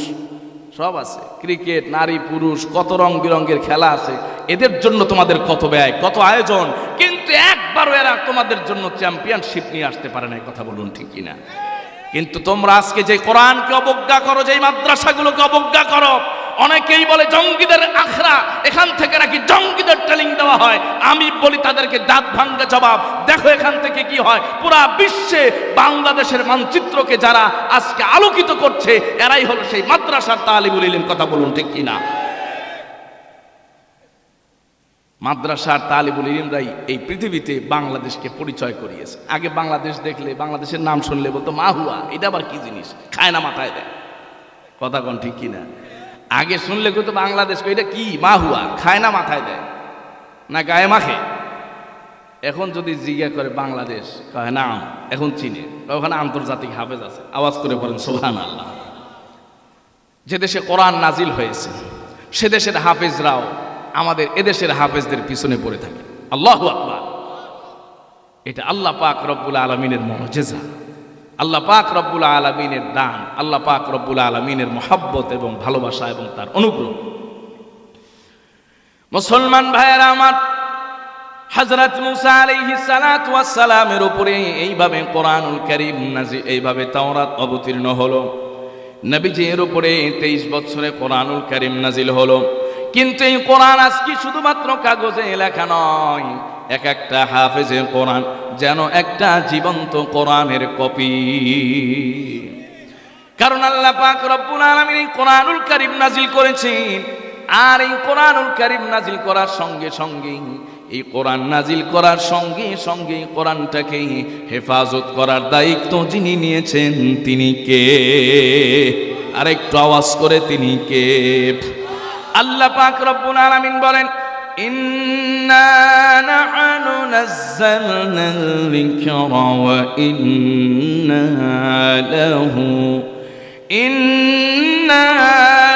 সব আছে, ক্রিকেট নারী পুরুষ কত রং বিরঙ্গের খেলা আছে, এদের জন্য তোমাদের কত ব্যয়, কত আয়োজন, কিন্তু একবারও এরা তোমাদের জন্য চ্যাম্পিয়নশিপ নিয়ে আসতে পারে না। কথা বলুন ঠিক কিনা? কিন্তু তোমরা আজকে যে কোরআনকে অবজ্ঞা করো, যেই মাদ্রাসাগুলোকে অবজ্ঞা করো, অনেকেই বলে জঙ্গিদের আখড়া, এখান থেকে নাকি জঙ্গিদের ট্রেনিং দেওয়া হয়। আমি বলি তাদেরকে দাঁত ভাঙ্গা জবাব, দেখো এখান থেকে কি হয়। পুরা বিশ্বে বাংলাদেশের মানচিত্রকে যারা আজকে আলোকিত করছে এরাই হলো সেই মাদ্রাসার তালিবুল ইলম। কথা বলুন ঠিক কিনা? মাদ্রাসার তালিবুল ইলমরাই এই পৃথিবীতে বাংলাদেশকে পরিচয় করিয়েছে। আগে বাংলাদেশ দেখলে, বাংলাদেশের নাম শুনলে বলতো মা হুয়া, এটা আবার কি জিনিস, খায় না মাথায় দেয়। কথা কোন ঠিক কিনা? আগে শুনলে কিন্তু বাংলাদেশ এটা কি, মা হুয়া, খায় না মাথায় দেয় না গায়ে মাখে। এখন যদি জিজ্ঞাসা করে বাংলাদেশ, কয় নাম, এখন চিনে, ওখানে আন্তর্জাতিক হাফেজ আছে। আওয়াজ করে বলেন সুবহানাল্লাহ। যে দেশে কোরআন নাজিল হয়েছে সে দেশের হাফেজরাও আমাদের এদেশের হাফেজদের পিছনে পড়ে থাকে। আল্লাহু আকবার। এটা আল্লাহ পাক রব্বুল আলামিনের মুআজিজা, আল্লাহ পাক রব্বুল আলামিনের দান, আল্লাহ পাক রব্বুল আলামিনের মহব্বত এবং ভালোবাসা এবং তার অনুগ্রহ। মুসলমান ভাইয়েরা আমার, হযরত মুসা আলাইহিস সালাতু ওয়াস সালামের উপরে এইভাবে কোরআনুল কারীম নাজিল, এইভাবে তাওরাত অবতীর্ণ হলো। নবীজির উপরে 23 বছরে কোরআনুল কারীম নাজিল হলো। কিন্তু এই কোরআন আজকে শুধুমাত্র কাগজে লেখা নয়, এক একটা হাফেজের কোরআন যেন একটা জীবন্ত কোরআনের কপি। কারণ আল্লাহ পাক রব্বুল আলামিন এই কোরআনুল কারীম নাজিল করেছেন। আর এই কোরআনুল কারীম নাজিল করার সঙ্গে সঙ্গে, এই কোরআন নাজিল করার সঙ্গে সঙ্গে কোরআনটাকে হেফাজত করার দায়িত্ব যিনি নিয়েছেন তিনি কে? আরেকটু আওয়াজ করে, তিনি কে? আল্লাহ পাক রব্বুল আলামিন বলেন, ইন্না নাহনু নাযালনাল যিকরা ওয়া ইন্না লাহু, ইন্না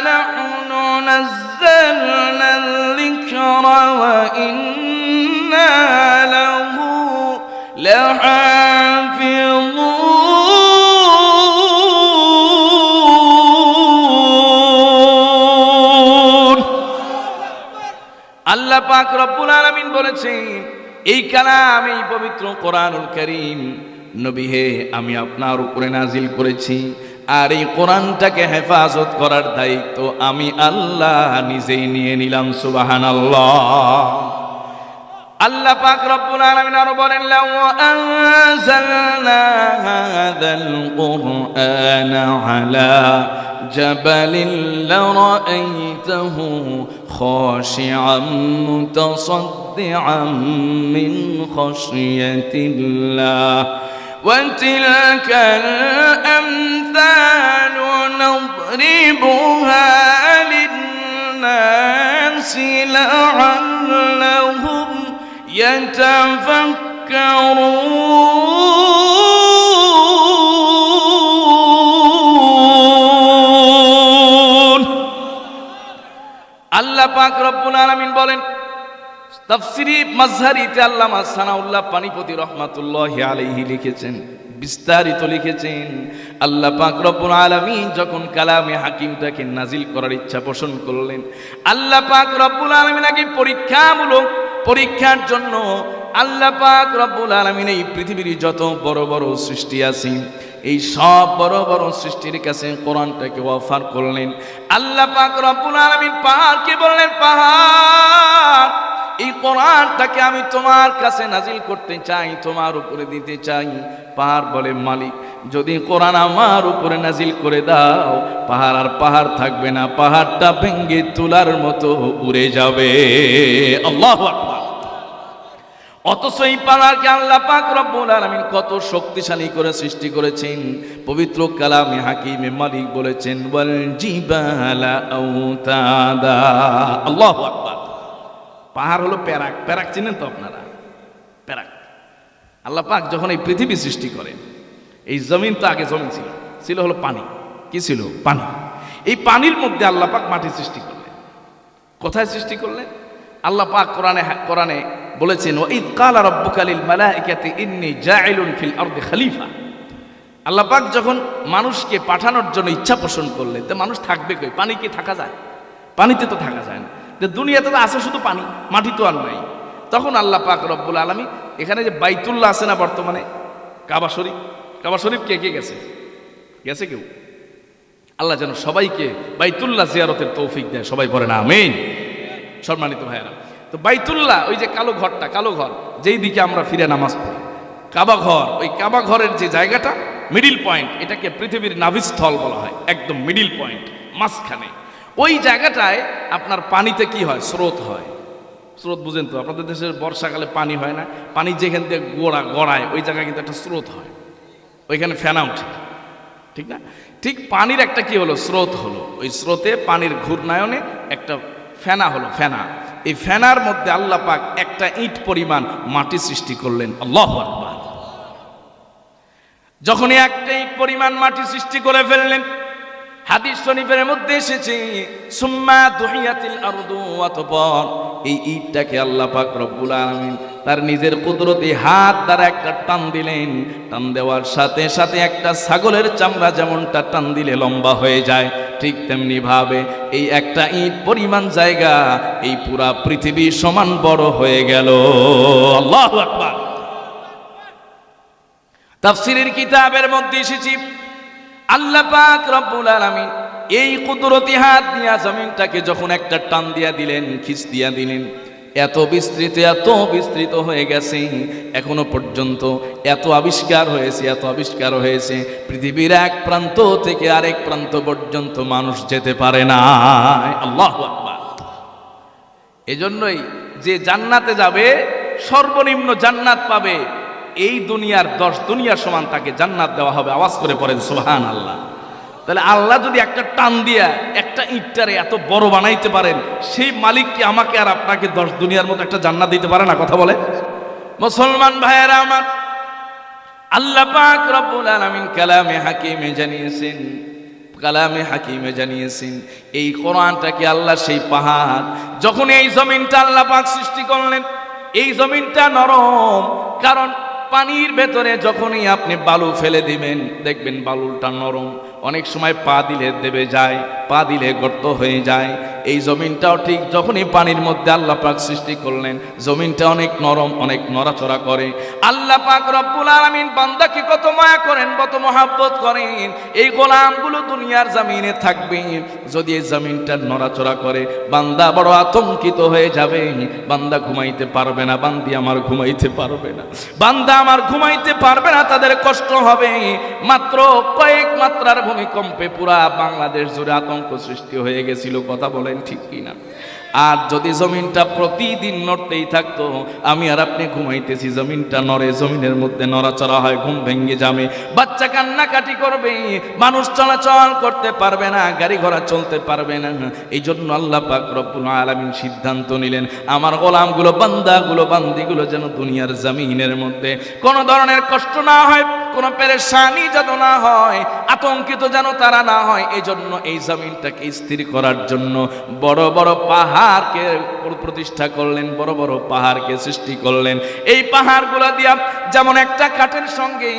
নাহনু নাযালনাল যিকরা ওয়া ইন্না লাহু লাহাফিযুন। আল্লাহ পাক রব্বুল আলামিন বলেছেন, এই কালাম, এই পবিত্র কোরআনুল কারীম নবী হে আমি আপনার উপরে নাজিল করেছি, আর এই কোরআনটাকে হেফাজত করার দায়িত্ব আমি আল্লাহ নিজেই নিয়ে নিলাম। সুবহানাল্লাহ। আল্লাহ পাক রব্বুল আলামিন আরো বলেন, লাউ আনজালনা হাযাল কুরআনা আলা জাবালিন লারাআইতাহু খাশিআম মুতাসাদ্দিআম মিন খাশিয়াতিল্লাহ ওয়া তিলকাল আমসালু নাদরিবুহা লিন-নাসি লাআল্লাহুম ইয়াতাফাক্কারুন। আল্লাহ পাক রব্বুল আলামিন বলেন, তাফসিরি মাজহারিতে আল্লামা সানাউল্লাহ পানিপতি রহমাতুল্লাহি আলাইহি লিখেছেন, বিস্তারিত লিখেছেন, আল্লাহ পাক রব্বুল আলামিন যখন কালামে হাকিমটাকে নাজিল করার ইচ্ছা পোষণ করলেন, আল্লাহ পাক রব্বুল আলামিন আগে পরীক্ষামূলক, পরীক্ষার জন্য আল্লাহ পাক রব্বুল আলামিন এই পৃথিবীর যত বড় বড় সৃষ্টি আছে এই সব বড় বড় সৃষ্টির কাছে কোরআনটাকে অফার করলেন। আল্লাহ পাক রব্বুল আলামিন পাহাড়কে বললেন, পাহাড় এই কোরআনটাকে আমি তোমার কাছে নাজিল করতে চাই, তোমার উপরে দিতে চাই। পাহাড় বলে, মালিক যদি কোরআন আমার উপরে নাজিল করে দাও, পাহাড় আর পাহাড় থাকবে না, পাহাড়টা ভেঙে তুলার মতো উড়ে যাবে। আল্লাহু আকবার। অথচ এই পাহাড়কে আল্লাহ পাক রব্বুল আলামিন কত শক্তিশালী করে সৃষ্টি করেছেন। পবিত্র কালামে হাকিমে মালিক বলেছেন, ওয়াল জিবালা আওতাদা। আল্লাহু আকবার। পাহাড় হলো প্যারাক, প্যারাক চিনেন তো আপনারা? প্যারাক আল্লাহ পাক যখন এই পৃথিবী সৃষ্টি করেন, এই জমিন তো আগে জমিন ছিল, ছিল হলো পানি। কি ছিল? পানি। এই পানির মধ্যে আল্লাহ পাক মাটি সৃষ্টি করলেন। কোথায় সৃষ্টি করলেন? আল্লাহ পাক কোরআনে বলেছেন, ওয়াইদ ক্বালা রাব্বুকা লিল মালাইকাতি ইন্নী জাইলুন ফিল আরদি খলিফা। আল্লাহ পাক যখন মানুষকে পাঠানোর জন্য ইচ্ছা পোষণ করলেন, তো মানুষ থাকবে কই? পানি কি থাকা যায়? পানিতে তো থাকা যায় না। দুনিয়াতে তো আছে শুধু পানি, মাটি তো আর নাই। তখন আল্লাহ পাক রব্বুল আলামিন, এখানে যে বাইতুল্লাহ আছে না বর্তমানে, কাবা শরীফ, কাবা শরীফ কে কে গেছে? গেছে কেউ? আল্লাহ যেন সবাইকে বাইতুল্লাহ জিয়ারতের তৌফিক দেয়, সবাই পড়ে না আমিন। সম্মানিত ভাইয়েরা, তো বাইতুল্লাহ ওই যে কালো ঘরটা, কালো ঘর যেই দিকে আমরা ফিরে নামাজ পড়ি, কাবা ঘর, ওই কাবা ঘরের যে জায়গাটা মিডিল পয়েন্ট, এটাকে পৃথিবীর নাভিস্থল বলা হয়, একদম মিডিল পয়েন্ট মাঝখানে। ওই জায়গাটায় আপনার পানিতে কি হয়, স্রোত হয়। স্রোত বুঝেন তো, আপনাদের দেশের বর্ষাকালে পানি হয় না, পানি যেখান থেকে গড়ায় ওই জায়গায় কিন্তু একটা স্রোত হয়, ওইখানে ফেনা উঠে, ঠিক না? ঠিক পানির একটা কি হলো, স্রোত হলো, ওই স্রোতে পানির ঘূর্ণায়নে একটা ফেনা হলো, ফেনা। এই ফেনার মধ্যে আল্লাহ পাক একটা ইট পরিমাণ মাটি সৃষ্টি করলেন। আল্লাহু আকবার। যখনই একটা ইট পরিমাণ মাটি সৃষ্টি করে ফেললেন, হাদিস শরীফের মধ্যে এসেছে সুম্মা দুহিয়াতিল আরদু, অতঃপর এই ইটটাকে আল্লাহ পাক রব্বুল আলামিন তার নিজের কুদরতি হাত দ্বারা একটা টান দিলেন। টান দেওয়ার সাথে সাথে একটা ছাগলের চামড়া যেমনটা টান দিলে লম্বা হয়ে যায়, ঠিক তেমনি ভাবে এই একটা ইট পরিমাণ জায়গা এই পুরা পৃথিবী সমান বড় হয়ে গেল। আল্লাহু আকবার। তাফসীরের কিতাবের মধ্যে এসেছে আল্লাহ পাক রব্বুল আলামিন এই কুদরতি হাত দিয়া জমিনটাকে যখন একটা টান দিয়া দিলেন, খিচ দিয়া দিলেন, এত বিস্তৃত হয়ে গেছে, এখনো পর্যন্ত এত আবিষ্কার হয়েছে, এত আবিষ্কার হয়েছে, পৃথিবীর এক প্রান্ত থেকে আরেক প্রান্ত পর্যন্ত মানুষ যেতে পারে না। আল্লাহু আকবার। এজন্যই যে জান্নাতে যাবে, সর্বনিম্ন জান্নাত পাবে, এই দুনিয়ার 10 দুনিয়ার সমান তাকে জান্নাত দেওয়া হবে। আওয়াজ করে পড়েন সুবহানাল্লাহ। তাহলে আল্লাহ যদি একটা টান দিয়া একটা ইটটারে এত বড় বানাইতে পারেন, সেই মালিক কি আমাকে আর আপনাকে 10 দুনিয়ার মতো একটা জান্নাত দিতে পারে না? কথা বলে মুসলমান ভাইয়েরা আমার, আল্লাহ পাক রব্বুল আলামিন কালামে হাকিমে জানিয়েছেন এই কোরআনটাকে আল্লাহ সেই পাহাড়, যখন এই জমিনটা আল্লাহ পাক সৃষ্টি করলেন, এই জমিনটা নরম, কারণ পানির ভেতরে যখনই আপনি বালু ফেলে দিবেন দেখবেন বালুটা নরম, অনেক সময় পা দিলে দেবে যায়, পা দিলে গর্ত হয়ে যায়। এই জমিনটাও ঠিক যখনই পানির মধ্যে আল্লাহ পাক সৃষ্টি করলেন, জমিনটা অনেক নরম, অনেক নড়াচড়া করে। আল্লাহ পাক রব্বুল আলামিন বান্দাকে কত মায়া করেন, কত মহাব্বত করেন। এই গোলামগুলো দুনিয়ার জমিনে থাকবে, যদি এই জমিনটা নড়াচড়া করে বান্দা বড় আতঙ্কিত হয়ে যাবে, বান্দা ঘুমাইতে পারবে না, বান্দি আমার ঘুমাইতে পারবে না, বান্দা আমার ঘুমাইতে পারবে না, তাদের কষ্ট হবে। মাত্র কয়েক মাত্রার ভূমিকম্পে পুরা বাংলাদেশ জুড়ে আতঙ্ক সৃষ্টি হয়ে গেছিল। কথা বলেন ঠিক কিনা? আর যদি জমিনটা প্রতিদিন নড়তেই থাকতো, আমি আর আপনি ঘুমাইতেছি, জমিনটা নড়ে, জমিনের মধ্যে নড়াচড়া হয়, ঘুম ভেঙে যাবে, বাচ্চা কান্নাকাটি করবে, মানুষ চলাচল করতে পারবে না, গাড়ি ঘোড়া চলতে পারবে না। এই জন্য আল্লাহ পাক রব্বুল আলামিন সিদ্ধান্ত নিলেন, আমার গোলামগুলো, বান্দাগুলো, বান্দিগুলো যেন দুনিয়ার জমিনের মধ্যে কোনো ধরনের কষ্ট না হয়, কোনো পেরেশানি যেন না হয়, আতঙ্কিত যেন তারা না হয়। এই জন্য এই জমিনটাকে স্থির করার জন্য বড় বড় পাহাড়কে প্রতিষ্ঠা করলেন, বড় বড় পাহাড়কে সৃষ্টি করলেন। এই পাহাড়গুলো দিয়া যেমন একটা কাঠের সঙ্গে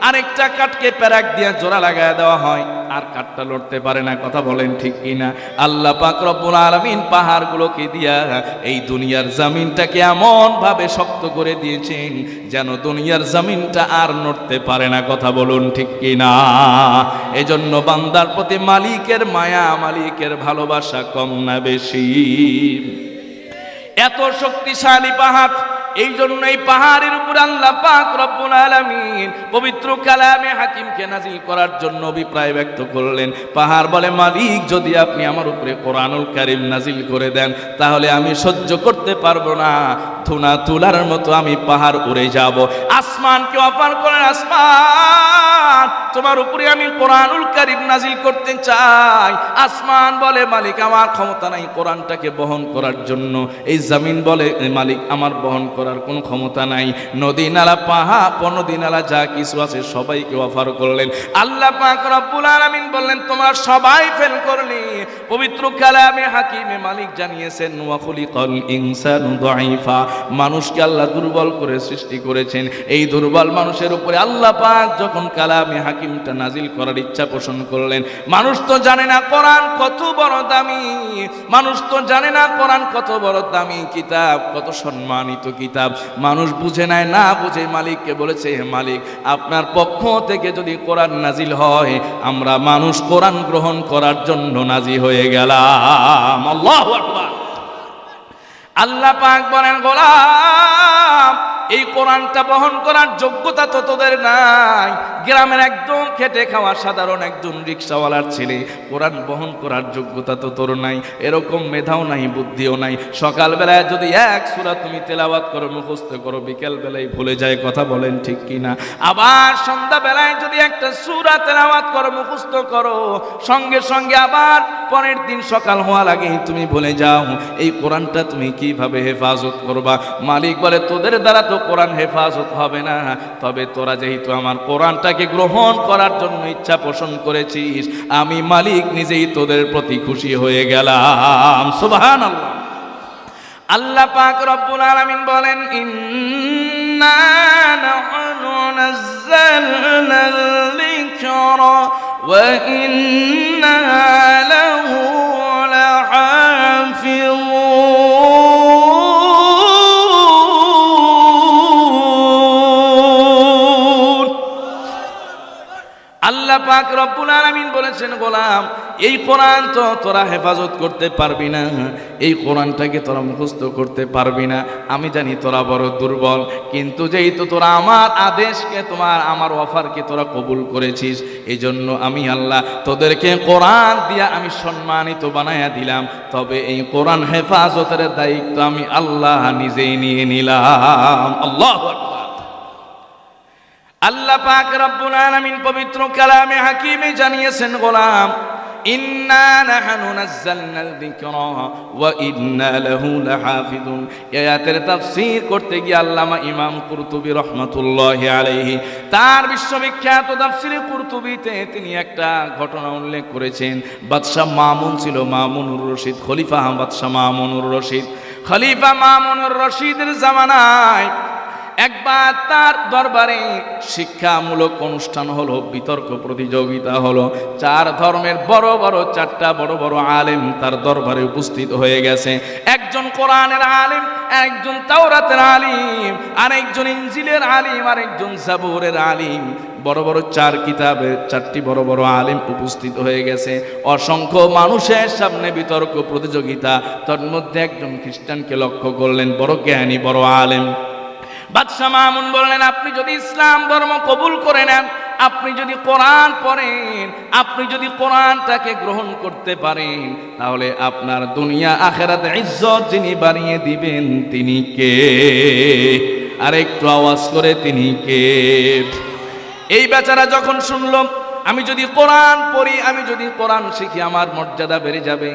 আরেকটা কাঠকে প্যারাক দিয়া জোড়া লাগায় দেওয়া হয়, আর কাঠটা লড়তে পারে না। কথা বলেন ঠিক কিনা? আল্লাহ পাক রব্বুল আলামিন পাহাড়গুলোকে দিয়া এই দুনিয়ার জমিনটাকে এমন ভাবে শক্ত করে দিয়েছেন যেন দুনিয়ার জমিনটা আর নড়তে পারে না। কথা বলুন ঠিক কিনা? এজন্য বান্দার প্রতি মালিকের মায়া, মালিকের ভালোবাসা কম না বেশি? এত শক্তিশালী পাহাড়, এই জন্য এই পাহাড়ের উপর আল্লাহ পাক রব্বুল আলামিন পবিত্র কালামে হাকিমকে নাজিল করার জন্য অভিপ্রায় ব্যক্ত করলেন। পাহাড় বলে, মালিক যদি আপনি আমার উপরে কোরআনুল কারীম নাজিল করে দেন, তাহলে আমি সহ্য করতে পারবো না, ধুনা তুলার মতো আমি পাহাড় উড়ে যাব। আসমানকে অফার করেন, আসমান তোমার উপরে আমি কোরআনুল কারীম নাজিল করতে চাই। আসমান বলে, মালিক আমার ক্ষমতা নাই কোরআনটাকে বহন করার জন্য। এই জমিন বলে, মালিক আমার বহন করার কোনো ক্ষমতা নাই। নদী নালা, পাহাড়, নদী নালা যা কিছু আছে সবাইকে অফার করলেন। আল্লাহ পাক রব্বুল আলামিন বললেন, তোমরা সবাই ফেল করলে। পবিত্র কালামে হাকিমে মালিক জানিয়েছেন, ওয়া খুলিকাল ইনসানু দাঈফা, মানুষকে আল্লাহ দুর্বল করে সৃষ্টি করেছেন। এই দুর্বল মানুষের উপরে আল্লাহ পাক যখন কালামে হাকিম হাকিমটা নাজিল করার ইচ্ছা পোষণ করলেন। মানুষ তো জানে না কোরআন কত বড় দামি, মানুষ তো জানে না কোরআন কত বড় দামি কিতাব, কত সম্মানিত কিতাব। মানুষ বুঝে নেয়, না বুঝে মালিককে বলেছে, হে মালিক, আপনার পক্ষ থেকে যদি কোরআন নাজিল হয়, আমরা মানুষ কোরআন গ্রহণ করার জন্য নাজিল হয়ে গেলাম। আল্লাহু আকবার। আল্লাহ পাক বলেন, গোলাম, এই কোরআনটা বহন করার যোগ্যতা তো তোদের নাই। গ্রামের একদম খেটে খাওয়া সাধারণ একজন রিক্সাওয়ালার ছেলে, কোরআন বহন করার যোগ্যতা তো তোর নাই, এরকম মেধাও নাই, বুদ্ধিও নাই। সকালবেলায় যদি এক সূরা তুমি তেলাওয়াত করো, মুখস্থ করো, বিকেল বেলায় ভুলে যায়, কথা বলেন ঠিক কিনা? আবার সন্ধ্যাবেলায় যদি একটা সূরা তেলাওয়াত করো, মুখস্থ করো, সঙ্গে সঙ্গে আবার পরের দিন সকাল হওয়ার আগেই তুমি ভুলে যাও। এই কোরআনটা তুমি কিভাবে হেফাজত করবা? মালিক বলে, তোদের দ্বারা তো কোরআন হেফাজত হবে না, তবে তোরা যেহেতু আমার কোরআনটাকে গ্রহণ করার জন্য ইচ্ছা পোষণ করেছিস, আমি মালিক নিজেই তোদের প্রতি খুশি হয়ে গেলাম। সুবহানাল্লাহ। আল্লাহ পাক রব্বুল আলামিন বলেন, ইন্না নাহনু নাযালনাল যিকরা ওয়া ইন্না লাহু লাহাফিযুন। আল্লাহ পাক রব্বুল আলামিন বলেছেন, গোলাম, এই কোরআন তো তোরা হেফাজত করতে পারবি না, এই কোরআনটাকে তোরা মুখস্থ করতে পারবি না। আমি জানি তোরা বড় দুর্বল, কিন্তু যেহেতু তোরা আমার আদেশকে, আমার অফারকে তোরা কবুল করেছিস, এই জন্য আমি আল্লাহ তোদেরকে কোরআন দিয়া আমি সম্মানিত বানায়া দিলাম। তবে এই কোরআন হেফাজতের দায়িত্ব আমি আল্লাহ নিজেই নিয়ে নিলাম। আল্লাহু আকবার। আল্লাহ পাক রব্বুল আলামিন পবিত্র কালামে হাকিমে জানিয়েছেন, গোলাম, ইন্না নাহনু নাযালনাল যিকরা ওয়া ইন্না লাহু লাহাফিজুন। আয়াতের তাফসীর করতে গিয়ে আল্লামা ইমাম কুরতুবী রাহমাতুল্লাহি আলাইহি তার বিশ্ববিখ্যাত তাফসীরে কুরতুবীতে তিনি একটা ঘটনা উল্লেখ করেছেন। বাদশাহ মামুন ছিল, মামুনুর রশিদ, খলিফা বাদশাহ মামুনুর রশিদ। খলিফা মামুনুর রশিদের জামানায় একবার তার দরবারে শিক্ষামূলক অনুষ্ঠান হলো, বিতর্ক প্রতিযোগিতা হলো। চার ধর্মের চারটা বড় বড় আলেম তার দরবারে উপস্থিত হয়ে গেছে। একজন কোরআনের আলেম, একজন তাওরাতের আলিম, আরেকজন ইনজিলের আলিম, আরেকজন জাবুরের আলিম। বড় বড় চার কিতাবের চারটি বড় বড় আলেম উপস্থিত হয়ে গেছে। অসংখ্য মানুষের সামনে বিতর্ক প্রতিযোগিতা। তার মধ্যে একজন খ্রিস্টানকে লক্ষ্য করলেন, বড় জ্ঞানী, বড় আলেম। বাদশাহ মামুন বললেন, আপনি যদি ইসলাম ধর্ম কবুল করে নেন, আপনি যদি কোরআন পড়েন, আপনি যদি কোরআনটাকে গ্রহণ করতে পারেন, তাহলে আপনার দুনিয়া আখিরাতে ইজ্জত যিনি বাড়িয়ে দিবেন তিনি কে? আর একটু আওয়াজ করে, তিনি কে? এই বেচারা যখন শুনলো, আমি যদি কোরআন পড়ি, আমি যদি কোরআন শিখি, আমার মর্যাদা বেড়ে যাবে,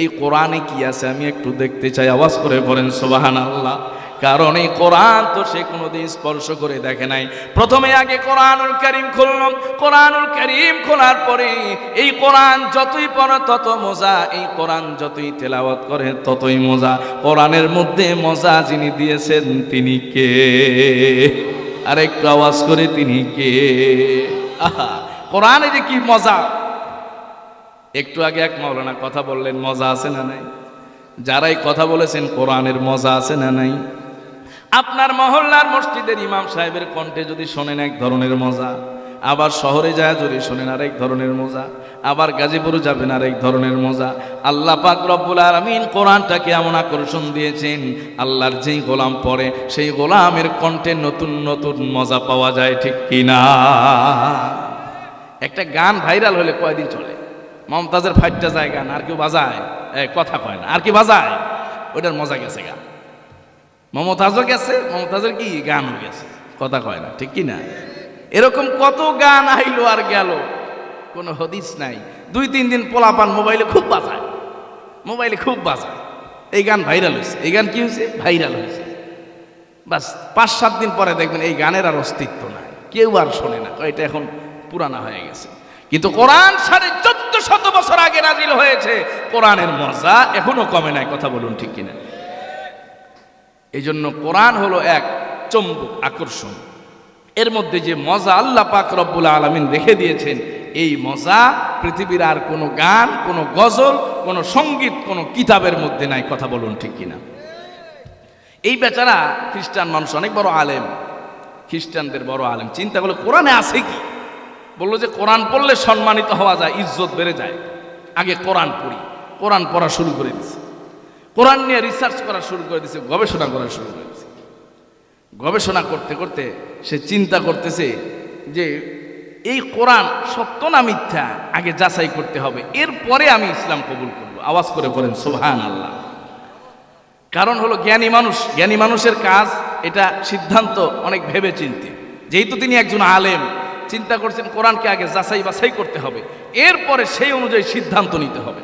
এই কোরআনে কি আছে আমি একটু দেখতে চাই। আওয়াজ করে বলেন সুবহানাল্লাহ। কারণ এই কোরআন তো সে কোনোদিন স্পর্শ করে দেখে নাই। প্রথমে আগে কোরআনুল কারীম খুললাম। কোরআনুল কারীম খোলার পরে এই কোরআন যতই পড়ে তত মজা, এই কোরআন যতই তেলাওয়াত করে ততই মজা। কোরআনের মধ্যে মজা যিনি দিয়েছেন তিনি কে? আর একটু আওয়াজ করে, তিনি কে? আহা, কোরআনে যে কি মজা! একটু আগে এক মাওলানা কথা বললেন, মজা আছে না নাই? যারাই কথা বলেছেন, কোরআনের মজা আছে না নাই? আপনার মহল্লার মসজিদের ইমাম সাহেবের কণ্ঠে যদি শোনেন এক ধরনের মজা, আবার শহরে যায় যদি শোনেন আরেক ধরনের মজা, আবার গাজীপুর যাবেন আরেক ধরনের মজা। আল্লাহ পাক রব্বুল আলামিন কোরআনটাকে এমন আকর্ষণ দিয়েছেন, আল্লাহর যেই গোলাম পড়ে সেই গোলামের কণ্ঠে নতুন নতুন মজা পাওয়া যায়, ঠিক কিনা? একটা গান ভাইরাল হলে কয়দিন চলে? মমতাজের ফাইটটা যায় গান, আর কেউ বাজায়? কথা কয় না, আর কি বাজায়? ওইটার মজা গেছে গান। মমতাজও গেছে, মমতাজের কি গানও গেছে, কথা কয় না, ঠিক কি না? এরকম কত গান আইলো আর গেল, কোনো হদিস নাই। 2-3 দিন পোলাপান মোবাইলে খুব বাজায়, মোবাইলে খুব বাজায়, এই গান ভাইরাল হয়েছে। এই গান কি হয়েছে? ভাইরাল হয়েছে। বাস 5-7 দিন পরে দেখবেন এই গানের আর অস্তিত্ব নাই, কেউ আর শোনে না, এটা এখন পুরানা হয়ে গেছে। কিন্তু কোরআন 1450 বছর আগে নাজিল হয়েছে, কোরআনের মজা এখনো কমে নাই, কথা বলুন ঠিক কিনা? এই জন্য কোরআন হলো এক চুম্বক, আকর্ষণ। এর মধ্যে যে মজা আল্লাহ পাক রব্বুল আলামিন রেখে দিয়েছেন, এই মজা পৃথিবীর আর কোনো গান, কোনো গজল, কোনো সঙ্গীত, কোনো কিতাবের মধ্যে নাই। কথা বলুন ঠিক কিনা? এই বেচারা খ্রিস্টান মানুষ, অনেক বড় আলেম, খ্রিস্টানদের বড় আলেম, চিন্তা করলো কোরআনে আছে কি? বললো যে কোরআন পড়লে সম্মানিত হওয়া যায়, ইজ্জত বেড়ে যায়, আগে কোরআন পড়ি। কোরআন পড়া শুরু করে দিছে, কোরআন নিয়ে রিসার্চ করা শুরু করে দিছে, গবেষণা করা শুরু করে দিছে। গবেষণা করতে করতে সে চিন্তা করতেছে যে এই কোরআন সত্য না মিথ্যা আগে যাচাই করতে হবে, এরপরে আমি ইসলাম কবুল করব। আওয়াজ করে বলেন সুবহানাল্লাহ। কারণ হলো জ্ঞানী মানুষ, জ্ঞানী মানুষের কাজ এটা সিদ্ধান্ত অনেক ভেবে চিনতে। যেহেতু তিনি একজন আলেম, চিন্তা করছেন কোরআনকে আগে যাচাই বাছাই করতে হবে, এরপরে সেই অনুযায়ী সিদ্ধান্ত নিতে হবে।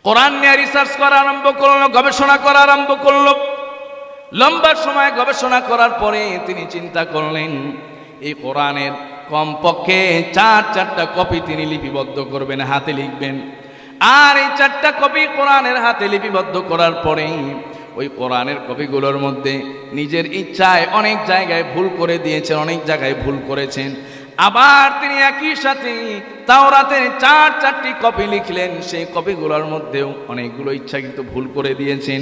কোরআন নিয়ে রিসার্চ করা আরম্ভ করলো, গবেষণা করা আরম্ভ করলো। লম্বা সময় গবেষণা করার পরে তিনি চিন্তা করলেন এই কোরআনের কমপক্ষে 4টা কপি তিনি লিপিবদ্ধ করবেন, হাতে লিখবেন। আর এই 4টা কপি কোরআনের হাতে লিপিবদ্ধ করার পরে ওই কোরআনের কপিগুলোর মধ্যে নিজের ইচ্ছায় অনেক জায়গায় ভুল করে দিয়েছেন, অনেক জায়গায় ভুল করেছেন। আবার তিনি একই সাথে তাওরাতের 4টি কপি লিখলেন, সেই কপিগুলোর মধ্যেও অনেকগুলো ইচ্ছাকৃত ভুল করে দিয়েছেন।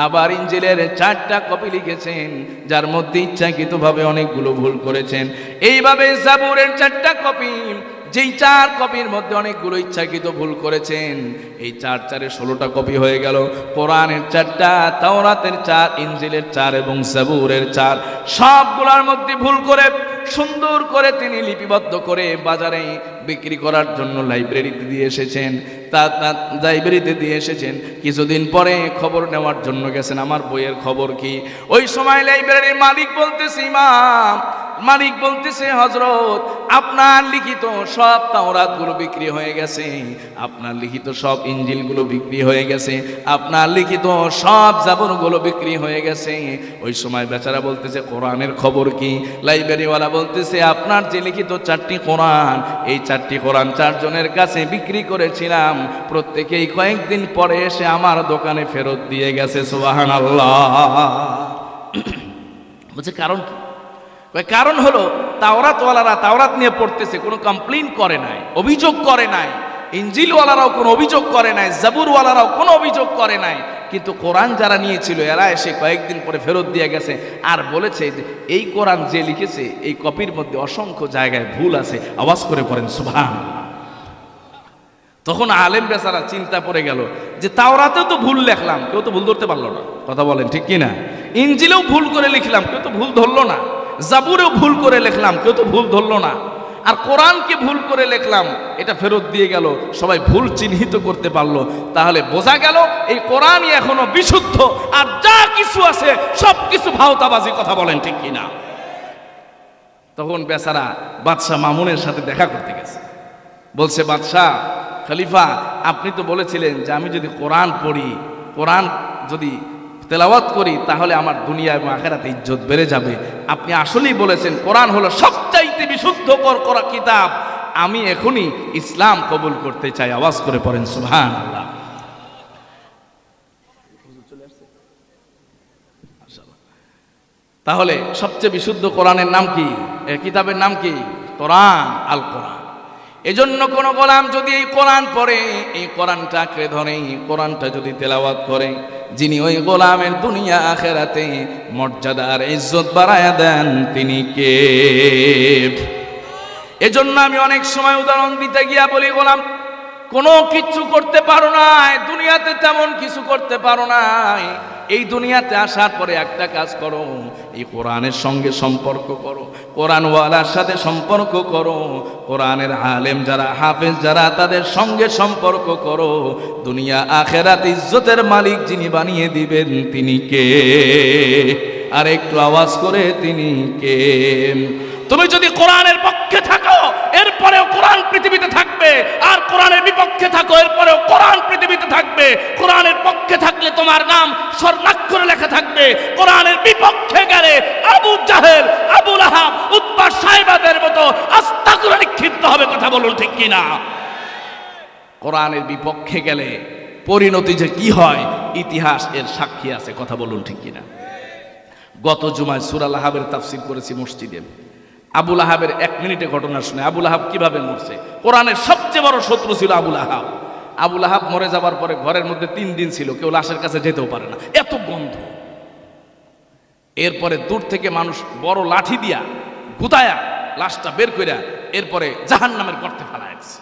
আবার ইঞ্জিলের 4টা কপি লিখেছেন, যার মধ্যে ইচ্ছাকৃতভাবে অনেকগুলো ভুল করেছেন। এইভাবে জাবুরের 4টা কপি, যেই 4 কপির মধ্যে অনেকগুলো ইচ্ছাকৃত ভুল করেছেন, এই 4 16টা কপি হয়ে গেল। কোরআনের 4টা, তাওরাতের 4, ইঞ্জিলের 4 এবং জাবুরের 4, সবগুলোর মধ্যে ভুল করে সুন্দর করে তিনি লিপিবদ্ধ করে বাজারে বিক্রি করার জন্য লাইব্রেরিতে দিয়ে এসেছেন। লাইব্রেরিতে দিয়ে এসেছেন। কিছুদিন পরে খবর নেওয়ার জন্য গেছেন, আমার বইয়ের খবর কি? ওই সময় লাইব্রেরির মালিক বলতেছে, ইমাম মালিক বলতেছে, হযরত আপনার লিখিত সব তাওরাতগুলো বিক্রি হয়ে গেছে, আপনার লিখিত সব ইঞ্জিলগুলো বিক্রি হয়ে গেছে, আপনার লিখিত সব জাবরগুলো বিক্রি হয়ে গেছে। ওই সময় বেচারা বলতেছে, কোরআনের খবর কি? লাইব্রেরিওয়ালা বলতেছে, আপনার যে লিখিত 4টি কোরআন, এই 4টি কোরআন 4 জনের কাছে বিক্রি করেছিলাম, প্রত্যেকেই কয়েকদিন পরে এসে আমার দোকানে ফেরত দিয়ে গেছে। সুবহানাল্লাহ। বলছে কারণ কি? কারণ হলো তাওরাতওয়ালারা তাওরাত নিয়ে পড়তেছে, কোনো কমপ্লেইন করে নাই, অভিযোগ করে নাই। ইঞ্জিলওয়ালারাও কোনো অভিযোগ করে নাই, জাবুরওয়ালারাও কোনো অভিযোগ করে নাই। কিন্তু কোরআন যারা নিয়েছিল এরা এসে কয়েকদিন পরে ফেরত দিয়ে গেছে, আর বলেছে যে এই কোরআন যে লিখেছে এই কপির মধ্যে অসংখ্য জায়গায় ভুল আছে। আওয়াজ করে পড়েন সুবহানাল্লাহ। তখন আলেম বেচারা চিন্তা পড়ে গেল যে তাওরাতেও তো ভুল লিখলাম, কেউ তো ভুল ধরতে পারলো না। কথা বলেন ঠিক কিনা? ইঞ্জিলেও ভুল করে লিখলাম, কেউ তো ভুল ধরলো না। জাবুরেও ভুল করে লিখলাম, কেউ তো ভুল ধরলো না। আর কোরআনকে ভুল করে লিখলাম, এটা ফেরত দিয়ে গেল, সবাই ভুল চিহ্নিত করতে পারলো। তাহলে বোঝা গেল এই কোরআনই এখনো বিশুদ্ধ, আর যা কিছু আছে সব কিছু ভাওতাবাজি। কথা বলেন ঠিক কিনা? তখন বেচারা বাদশাহ মামুনের সাথে দেখা করতে গেছে। বলছে, বাদশাহ, খলিফা, আপনি তো বলেছিলেন যে আমি যদি কোরআন পড়ি, কোরআন যদি তেলাওয়াত করি, তাহলে আমার দুনিয়া এবং আখিরাতে ইজ্জত বেড়ে যাবে। আপনি আসলেই বলেছেন, কোরআন হলো সবচাইতে বিশুদ্ধ করা কিতাব। আমি এখনই ইসলাম কবুল করতে চাই। আওয়াজ করে পড়েন সুবহানাল্লাহ। তাহলে সবচেয়ে বিশুদ্ধ কোরআনের নাম কি? এই কিতাবের নাম কি? কোরআন, আল কোরআন। এজন্য কোন গোলাম যদি এই কোরআন পড়ে, এই কোরআনটা আঁকড়ে ধরে, এই কোরআনটা যদি তেলাওয়াত করে, যিনি ওই গোলামের দুনিয়া আখিরাতে মর্যাদার ইজ্জত বাড়ায়া দেন, তিনি কে? এজন্য আমি অনেক সময় উদাহরণ দিতে গিয়া বলি, গোলাম কোনো কিছু করতে পারো নাই, দুনিয়াতে তেমন কিছু করতে পারো নাই। এই দুনিয়াতে আসার পরে একটা কাজ করো, এই কোরআনের সঙ্গে সম্পর্ক করো, কোরআনওয়ালার সাথে সম্পর্ক করো, কোরআনের আলেম যারা, হাফেজ যারা, তাদের সঙ্গে সম্পর্ক করো। দুনিয়া আখিরাত ইজ্জতের মালিক যিনি বানিয়ে দিবেন, তিনি কে? আর একটু আওয়াজ করে, তিনি কে? তুমি যদি কোরআনের পক্ষে থাকো, এরপরেও কোরআন পৃথিবীতে থাকবে, আর কোরআনের বিপক্ষে থাকো, এরপরেও কোরআন পৃথিবীতে থাকবে। কোরআনের পক্ষে থাকলে তোমার নাম স্বর্ণাক্ষরে লেখা থাকবে, কোরআনের বিপক্ষে গেলে আবু জাহেল, আবু লাহাব, উতবা, সাইবাদের মতো আস্তা করে নিক্ষিপ্ত হবে। কথা বলুন ঠিক কিনা? কোরআনের বিপক্ষে গেলে পরিণতি যে কি হয়, ইতিহাস এর সাক্ষী আছে। কথা বলুন ঠিক কিনা? গত জুমায় সূরা লাহাবের তাফসীর করেছি মসজিদে। আবুল আহাবের 1 মিনিটে ঘটনা শুনে। আবুল আহাব কিভাবে মরছে? কোরআনের সবচেয়ে বড় শত্রু ছিল আবুল আহাব। আবুল আহাব মরে যাবার পরে ঘরের মধ্যে 3 দিন ছিল, কেউ লাশের কাছে যেতেও পারে না, এত গন্ধ। এরপরে দূর থেকে মানুষ বড় লাঠি দিয়া গুতায়া লাশটা বের কইরা এরপরে জাহান্নামের গর্তে ফেলায় দিছে।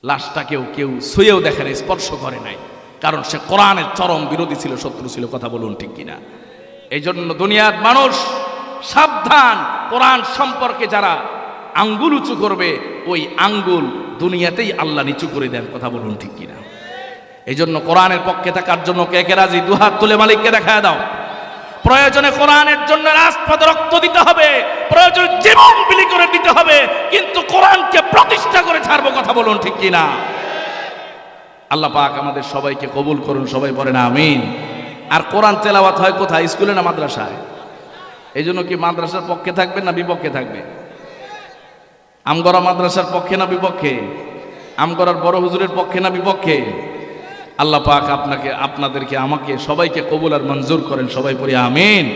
লাশটা কেউ ছুঁয়েও দেখে নাই, স্পর্শ করে নাই, কারণ সে কোরআনের চরম বিরোধী ছিল, শত্রু ছিল। কথা বলুন ঠিক কিনা? এই জন্য দুনিয়ার মানুষ সাবধান, কোরআন সম্পর্কে যারা আঙ্গুল উঁচু করবে ওই আঙ্গুল দুনিয়াতেই আল্লাহ নিচু করে দেন। কথা বলুন ঠিক কিনা? এই জন্য কোরআনের পক্ষে থাকার জন্য কে কে রাজি? দুহাত তুলে মালিককে দেখায় দাও। প্রয়োজনে কোরআনের জন্য রাজপথে রক্ত দিতে হবে, প্রয়োজনে জীবন বিলি করে দিতে হবে, কিন্তু কোরআনকে প্রতিষ্ঠা করে ছাড়বো। কথা বলুন ঠিক কিনা? আল্লাহ পাক আমাদের সবাইকে কবুল করুন, সবাই পড়েন আমিন। আর কোরআন তেলাওয়াত হয় কোথায়? স্কুলে না মাদ্রাসায়? এই জন্য কি মাদ্রাসার পক্ষে থাকবে না বিপক্ষে থাকবে? আমগরা মাদ্রাসার পক্ষে না বিপক্ষে? আমগরার বড় হুজুরের পক্ষে না বিপক্ষে? আল্লাহ পাক আপনাদেরকে আমাকে সবাইকে কবুল আর মঞ্জুর করেন, সবাই পড়ি আমিন।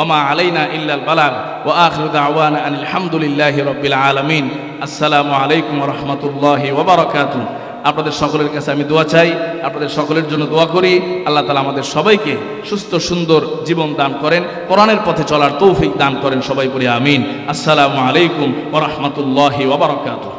ওমা আলাইনা ইল্লাল বালাগ ওয়া আখিরু দাওয়ানা আনিল হামদুলিল্লাহি রাব্বিল আলামিন। আসসালামু আলাইকুম ওয়া রাহমাতুল্লাহি ওয়া বারাকাতুহু। আপনাদের সকলের কাছে আমি দোয়া চাই, আপনাদের সকলের জন্য দোয়া করি। আল্লাহ তাআলা আমাদের সবাইকে সুস্থ সুন্দর জীবন দান করেন, কোরআনের পথে চলার তৌফিক দান করেন, সবাই পড়ি আমিন। আসসালামু আলাইকুম ওয়া রাহমাতুল্লাহি ওয়া বারাকাতুহু।